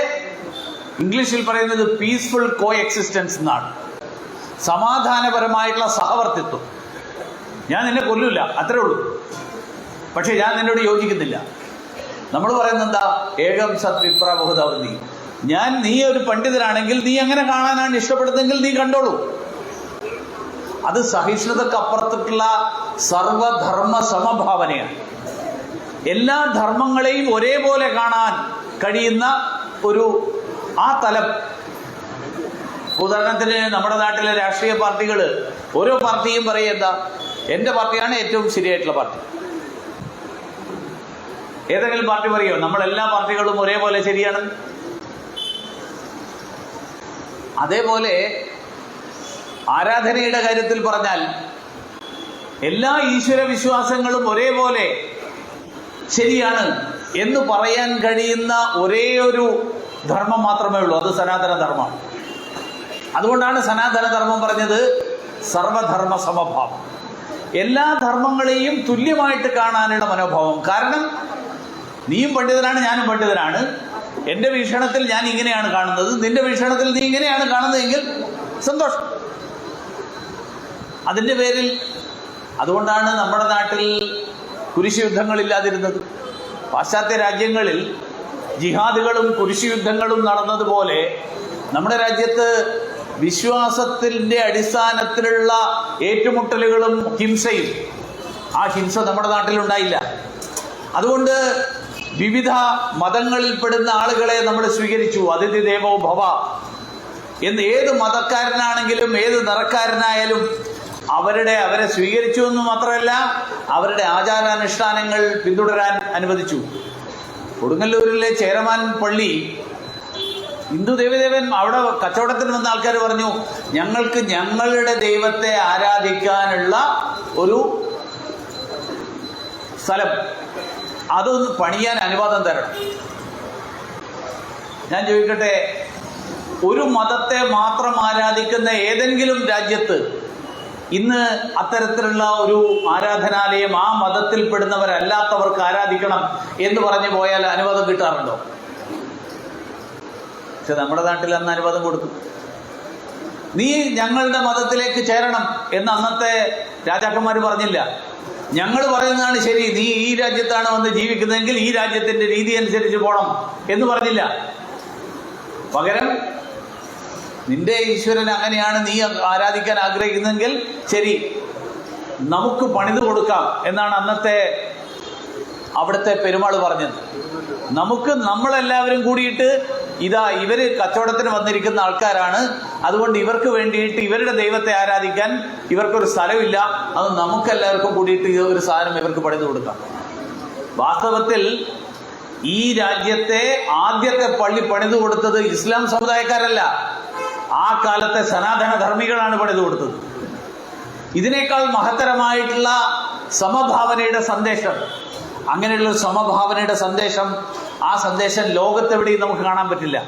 ഇംഗ്ലീഷിൽ പറയുന്നത് പീസ്ഫുൾ കോ എക്സിസ്റ്റൻസ് എന്നാണ്. സമാധാനപരമായിട്ടുള്ള സഹവർത്തിത്വം. ഞാൻ നിന്നെ കൊല്ലില്ല, അത്രേ ഉള്ളൂ, പക്ഷെ ഞാൻ നിന്നോട് യോജിക്കുന്നില്ല. നമ്മൾ പറയുന്നത് എന്താ? ഏകം സത് വിപ്ര ബഹുധവന്തി. നീ ഒരു പണ്ഡിതനാണെങ്കിൽ നീ അങ്ങനെ കാണാനാണ് ഇഷ്ടപ്പെടുന്നതെങ്കിൽ നീ കണ്ടോളൂ. അത് സഹിഷ്ണുതക്ക് അപ്പുറത്തിട്ടുള്ള സർവധർമ്മ സമഭാവനയാണ്. എല്ലാ ധർമ്മങ്ങളെയും ഒരേപോലെ കാണാൻ കഴിയുന്ന ആ തലം. ഉദാഹരണത്തിന് നമ്മുടെ നാട്ടിലെ രാഷ്ട്രീയ പാർട്ടികൾ, ഓരോ പാർട്ടിയും പറയുക എന്താ? എൻ്റെ പാർട്ടിയാണ് ഏറ്റവും ശരിയായിട്ടുള്ള പാർട്ടി. ഏതെങ്കിലും പാർട്ടി പറയോ നമ്മളെല്ലാ പാർട്ടികളും ഒരേപോലെ ശരിയാണ്? അതേപോലെ ആരാധനയുടെ കാര്യത്തിൽ പറഞ്ഞാൽ എല്ലാ ഈശ്വര വിശ്വാസങ്ങളും ഒരേപോലെ ശരിയാണ് എന്ന് പറയാൻ കഴിയുന്ന ഒരേ ഒരു ധർമ്മം മാത്രമേ ഉള്ളൂ, അത് സനാതന ധർമ്മമാണ്. അതുകൊണ്ടാണ് സനാതന ധർമ്മം പറഞ്ഞത് സർവധർമ്മ സമഭാവം, എല്ലാ ധർമ്മങ്ങളെയും തുല്യമായിട്ട് കാണാനുള്ള മനോഭാവം. കാരണം നീയും പണ്ഡിതനാണ്, ഞാനും പണ്ഡിതനാണ്. എൻ്റെ വീക്ഷണത്തിൽ ഞാൻ ഇങ്ങനെയാണ് കാണുന്നത്, നിന്റെ വീക്ഷണത്തിൽ നീ ഇങ്ങനെയാണ് കാണുന്നതെങ്കിൽ സന്തോഷം. അതിൻ്റെ പേരിൽ അതുകൊണ്ടാണ് നമ്മുടെ നാട്ടിൽ കുരിശ് യുദ്ധങ്ങളില്ലാതിരുന്നത്. പാശ്ചാത്യ രാജ്യങ്ങളിൽ ജിഹാദുകളും കുരിശ് യുദ്ധങ്ങളും നടന്നതുപോലെ നമ്മുടെ രാജ്യത്ത് വിശ്വാസത്തിൻ്റെ അടിസ്ഥാനത്തിലുള്ള ഏറ്റുമുട്ടലുകളും ഹിംസയും, ആ ഹിംസ നമ്മുടെ നാട്ടിലുണ്ടായില്ല. അതുകൊണ്ട് വിവിധ മതങ്ങളിൽപ്പെടുന്ന ആളുകളെ നമ്മൾ സ്വീകരിച്ചു. അതിഥി ദേവോ ഭവ എന്ന് ഏത് മതക്കാരനാണെങ്കിലും ഏത് നിറക്കാരനായാലും അവരെ സ്വീകരിച്ചു എന്ന് മാത്രമല്ല, അവരുടെ ആചാരാനുഷ്ഠാനങ്ങൾ പിന്തുടരാൻ അനുവദിച്ചു. കൊടുങ്ങല്ലൂരിലെ ചേരമാൻ പള്ളി ഹിന്ദു ദേവദേവൻ അവിടെ കച്ചവടത്തിന് വന്ന ആൾക്കാർ പറഞ്ഞു, ഞങ്ങൾക്ക് ഞങ്ങളുടെ ദൈവത്തെ ആരാധിക്കാനുള്ള ഒരു സ്ഥലം, അതൊന്ന് പണിയാൻ അനുവാദം തരണം. ഞാൻ ചോദിക്കട്ടെ, ഒരു മതത്തെ മാത്രം ആരാധിക്കുന്ന ഏതെങ്കിലും രാജ്യത്ത് ഇന്ന് അത്തരത്തിലുള്ള ഒരു ആരാധനാലയം ആ മതത്തിൽപ്പെടുന്നവരല്ലാത്തവർക്ക് ആരാധിക്കണം എന്ന് പറഞ്ഞു പോയാൽ അനുവാദം കിട്ടാറുണ്ടോ? പക്ഷെ നമ്മുടെ നാട്ടിൽ അന്ന് അനുവാദം കൊടുത്തു. നീ ഞങ്ങളുടെ മതത്തിലേക്ക് ചേരണം എന്ന് അന്നത്തെ രാജാക്കന്മാർ പറഞ്ഞില്ല. ഞങ്ങൾ പറയുന്നതാണ് ശരി, നീ ഈ രാജ്യത്താണ് വന്ന് ജീവിക്കുന്നതെങ്കിൽ ഈ രാജ്യത്തിന്റെ രീതി അനുസരിച്ച് പോകണം എന്ന് പറഞ്ഞില്ല. പകരം നിന്റെ ഈശ്വരൻ അങ്ങനെയാണ്, നീ ആരാധിക്കാൻ ആഗ്രഹിക്കുന്നെങ്കിൽ ശരി, നമുക്ക് പണിത് കൊടുക്കാം എന്നാണ് അന്നത്തെ അവിടുത്തെ പെരുമാൾ പറഞ്ഞത്. നമ്മളെല്ലാവരും കൂടിയിട്ട് ഇതാ ഇവര് കച്ചവടത്തിന് വന്നിരിക്കുന്ന ആൾക്കാരാണ്, അതുകൊണ്ട് ഇവർക്ക് വേണ്ടിയിട്ട് ഇവരുടെ ദൈവത്തെ ആരാധിക്കാൻ ഇവർക്കൊരു സ്ഥലമില്ല, അത് നമുക്കെല്ലാവർക്കും കൂടിയിട്ട് ഒരു സാധനം ഇവർക്ക് പണിത് കൊടുക്കാം. വാസ്തവത്തിൽ ഈ രാജ്യത്തെ ആദ്യത്തെ പള്ളി പണിത് കൊടുത്തത് ഇസ്ലാം സമുദായക്കാരല്ല, ആ കാലത്തെ സനാതന ധർമ്മികളാണ് പണിത് കൊടുത്തത്. ഇതിനേക്കാൾ മഹത്തരമായിട്ടുള്ള സമഭാവനയുടെ സന്ദേശം, അങ്ങനെയുള്ള സമഭാവനയുടെ സന്ദേശം, ആ സന്ദേശം ലോകത്തെവിടെയും നമുക്ക് കാണാൻ പറ്റില്ല.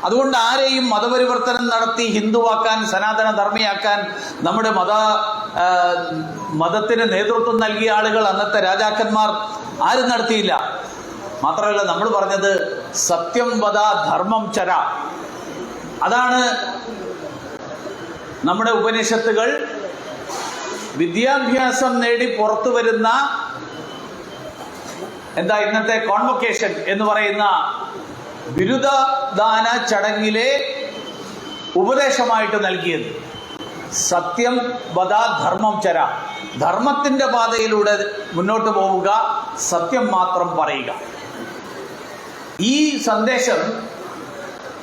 അതുകൊണ്ട് ആരെയും മതപരിവർത്തനം നടത്തി ഹിന്ദുവാക്കാൻ, സനാതന ധർമ്മിയാക്കാൻ നമ്മുടെ മതത്തിന് നേതൃത്വം നൽകിയ ആളുകൾ അന്നത്തെ രാജാക്കന്മാർ ആരും നടത്തിയില്ല. മാത്രമല്ല, നമ്മൾ പറഞ്ഞത് സത്യം വദ ധർമ്മം ചര. അതാണ് നമ്മുടെ ഉപനിഷത്തുകൾ വിദ്യാഭ്യാസം നേടി പുറത്തു വരുന്ന ഇന്നത്തെ കോൺവൊക്കേഷൻ എന്ന് പറയുന്ന ബിരുദദാന ചടങ്ങിലെ ഉപദേശമായിട്ട് നൽകിയത്. സത്യം വദ ധർമ്മം ചര, ധർമ്മത്തിന്റെ പാതയിലൂടെ മുന്നോട്ട് പോവുക, സത്യം മാത്രം പറയുക. ഈ സന്ദേശം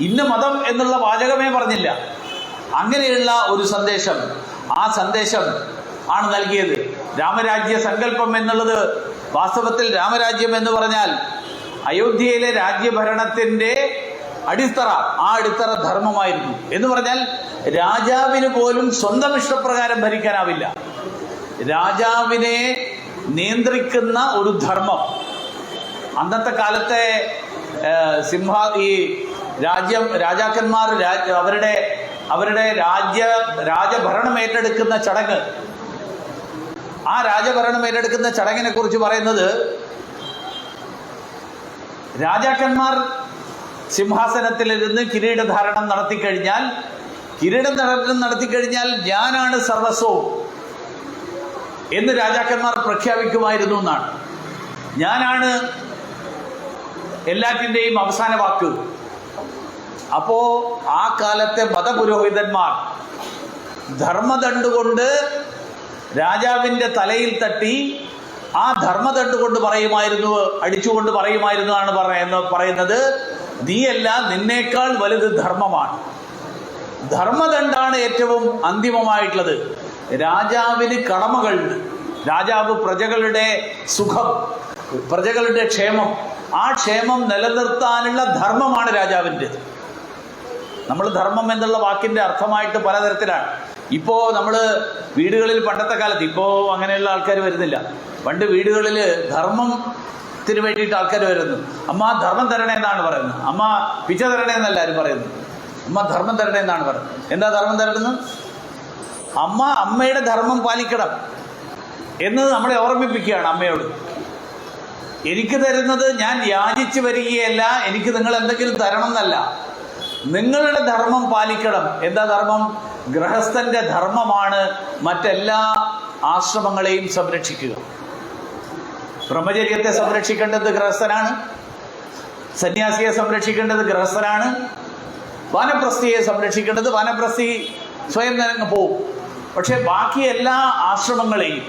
ഇന്ന മതം എന്നുള്ള വാചകമേ പറഞ്ഞില്ല, അങ്ങനെയുള്ള ഒരു സന്ദേശം, ആ സന്ദേശം ആണ് നൽകിയത്. രാമരാജ്യ സങ്കല്പം എന്നുള്ളത് വാസ്തവത്തിൽ രാമരാജ്യം എന്ന് പറഞ്ഞാൽ അയോധ്യയിലെ രാജ്യഭരണത്തിന്റെ അടിത്തറ, ആ അടിത്തറ ധർമ്മമായിരുന്നു. എന്ന് പറഞ്ഞാൽ രാജാവിന് പോലും സ്വന്തം ഇഷ്ടപ്രകാരം ഭരിക്കാനാവില്ല, രാജാവിനെ നിയന്ത്രിക്കുന്ന ഒരു ധർമ്മം. അന്നത്തെ കാലത്തെ ഈ രാജാക്കന്മാർ അവരുടെ രാജഭരണം ഏറ്റെടുക്കുന്ന ചടങ്ങ്, ആ രാജഭരണം ഏറ്റെടുക്കുന്ന ചടങ്ങിനെ കുറിച്ച് പറയുന്നത്, രാജാക്കന്മാർ സിംഹാസനത്തിലിരുന്ന് കിരീടധാരണം നടത്തിക്കഴിഞ്ഞാൽ ഞാനാണ് സർവസ്വവും എന്ന് രാജാക്കന്മാർ പ്രഖ്യാപിക്കുമായിരുന്നു എന്നാണ്. ഞാനാണ് എല്ലാറ്റിൻ്റെയും അവസാന വാക്ക്. അപ്പോ ആ കാലത്തെ മതപുരോഹിതന്മാർ ധർമ്മദണ്ഡുകൊണ്ട് രാജാവിന്റെ തലയിൽ തട്ടി ആ ധർമ്മദണ്ഡുകൊണ്ട് അടിച്ചുകൊണ്ട് പറയുമായിരുന്നു പറയുന്നത്, നീയല്ല, നിന്നേക്കാൾ വലുത് ധർമ്മമാണ്. ധർമ്മദണ്ഡാണ് ഏറ്റവും അന്തിമമായിട്ടുള്ളത്. രാജാവിന് കടമകളുണ്ട്. രാജാവ് പ്രജകളുടെ സുഖം, പ്രജകളുടെ ക്ഷേമം, ആ ക്ഷേമം നിലനിർത്താനുള്ള ധർമ്മമാണ് രാജാവിൻ്റെത്. നമ്മൾ ധർമ്മം എന്നുള്ള വാക്കിന്റെ അർത്ഥമായിട്ട് പലതരത്തിലാണ്. ഇപ്പോ നമ്മൾ വീടുകളിൽ പണ്ടത്തെ കാലത്ത്, ഇപ്പോ അങ്ങനെയുള്ള ആൾക്കാർ വരുന്നില്ല, പണ്ട് വീടുകളിൽ ധർമ്മത്തിന് വേണ്ടിയിട്ട് ആൾക്കാർ വരുന്നു. അമ്മ ധർമ്മം തരണേ എന്നാണ് പറയുന്നത്. അമ്മ പിച്ച തരണേ എന്നല്ല ആരും പറയുന്നത്, അമ്മ ധർമ്മം തരണേ എന്നാണ് പറയുന്നത്. എന്താ ധർമ്മം തരുന്നത്? അമ്മയുടെ ധർമ്മം പാലിക്കണം എന്നത് നമ്മളെ ഓർമ്മിപ്പിക്കുകയാണ് അമ്മയോട്. എനിക്ക് തരുന്നത് ഞാൻ യാചിച്ചു വരികയല്ല, എനിക്ക് നിങ്ങൾ എന്തെങ്കിലും തരണം എന്നല്ല, നിങ്ങളുടെ ധർമ്മം പാലിക്കണം. എന്താ ധർമ്മം? ഗൃഹസ്ഥന്റെ ധർമ്മമാണ് മറ്റെല്ലാ ആശ്രമങ്ങളെയും സംരക്ഷിക്കുക. ബ്രഹ്മചര്യത്തെ സംരക്ഷിക്കേണ്ടത് ഗൃഹസ്ഥനാണ്, സന്യാസിയെ സംരക്ഷിക്കേണ്ടത് ഗൃഹസ്ഥനാണ്, വാനപ്രസ്ഥിയെ സംരക്ഷിക്കേണ്ടത് വാനപ്രസ്ഥി സ്വയം നിരങ്ങ് പോവും. പക്ഷെ ബാക്കി എല്ലാ ആശ്രമങ്ങളെയും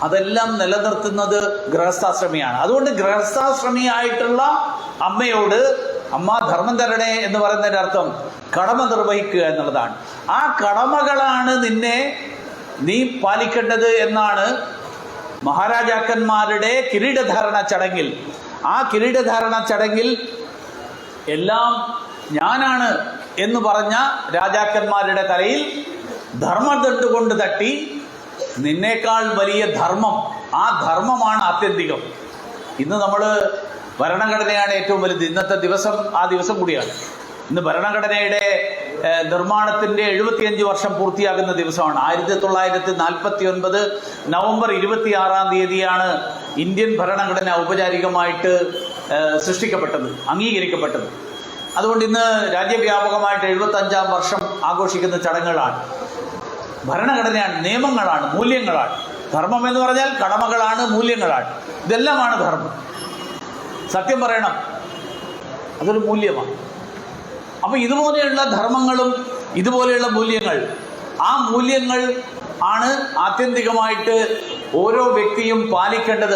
അതെല്ലാം നിലനിർത്തുന്നത് ഗൃഹസ്ഥാശ്രമിയാണ്. അതുകൊണ്ട് ഗൃഹസ്ഥാശ്രമിയായിട്ടുള്ള അമ്മയോട് അമ്മ ധർമ്മം തരണേ എന്ന് പറയുന്നതിന്റെ അർത്ഥം കടമ നിർവഹിക്കുക എന്നുള്ളതാണ്. ആ കടമകളാണ് നീ പാലിക്കേണ്ടത് എന്നാണ് മഹാരാജാക്കന്മാരുടെ കിരീടധാരണ ചടങ്ങിൽ. ആ കിരീടധാരണ ചടങ്ങിൽ എല്ലാം ഞാനാണ് എന്ന് പറഞ്ഞ രാജാക്കന്മാരുടെ തലയിൽ ധർമ്മദണ്ഡ് കൊണ്ട് തട്ടി, നിന്നേക്കാൾ വലിയ ധർമ്മം, ആ ധർമ്മമാണ് ആത്യന്തികം. ഇന്ന് നമ്മൾ ഭരണഘടനയാണ് ഏറ്റവും വലുത്. ഇന്നത്തെ ദിവസം ആ ദിവസം കൂടിയാണ്. ഇന്ന് ഭരണഘടനയുടെ നിർമ്മാണത്തിന്റെ 75 വർഷം പൂർത്തിയാകുന്ന ദിവസമാണ്. 1949 നവംബർ 26-ാം തീയതിയാണ് ഇന്ത്യൻ ഭരണഘടന ഔപചാരികമായിട്ട് സൃഷ്ടിക്കപ്പെട്ടത്, അംഗീകരിക്കപ്പെട്ടത്. അതുകൊണ്ട് ഇന്ന് രാജ്യവ്യാപകമായിട്ട് 75-ാം വർഷം ആഘോഷിക്കുന്ന ചടങ്ങുകളാണ്. ഭരണഘടനയാണ്, നിയമങ്ങളാണ്, മൂല്യങ്ങളാണ്. ധർമ്മം എന്ന് പറഞ്ഞാൽ കടമകളാണ്, മൂല്യങ്ങളാണ്. ഇതെല്ലാമാണ് ധർമ്മം. സത്യം പറയണം, അതൊരു മൂല്യമാണ്. അപ്പൊ ഇതുപോലെയുള്ള ധർമ്മങ്ങളും ഇതുപോലെയുള്ള മൂല്യങ്ങൾ, ആ മൂല്യങ്ങൾ ആണ് ആത്യന്തികമായിട്ട് ഓരോ വ്യക്തിയും പാലിക്കേണ്ടത്.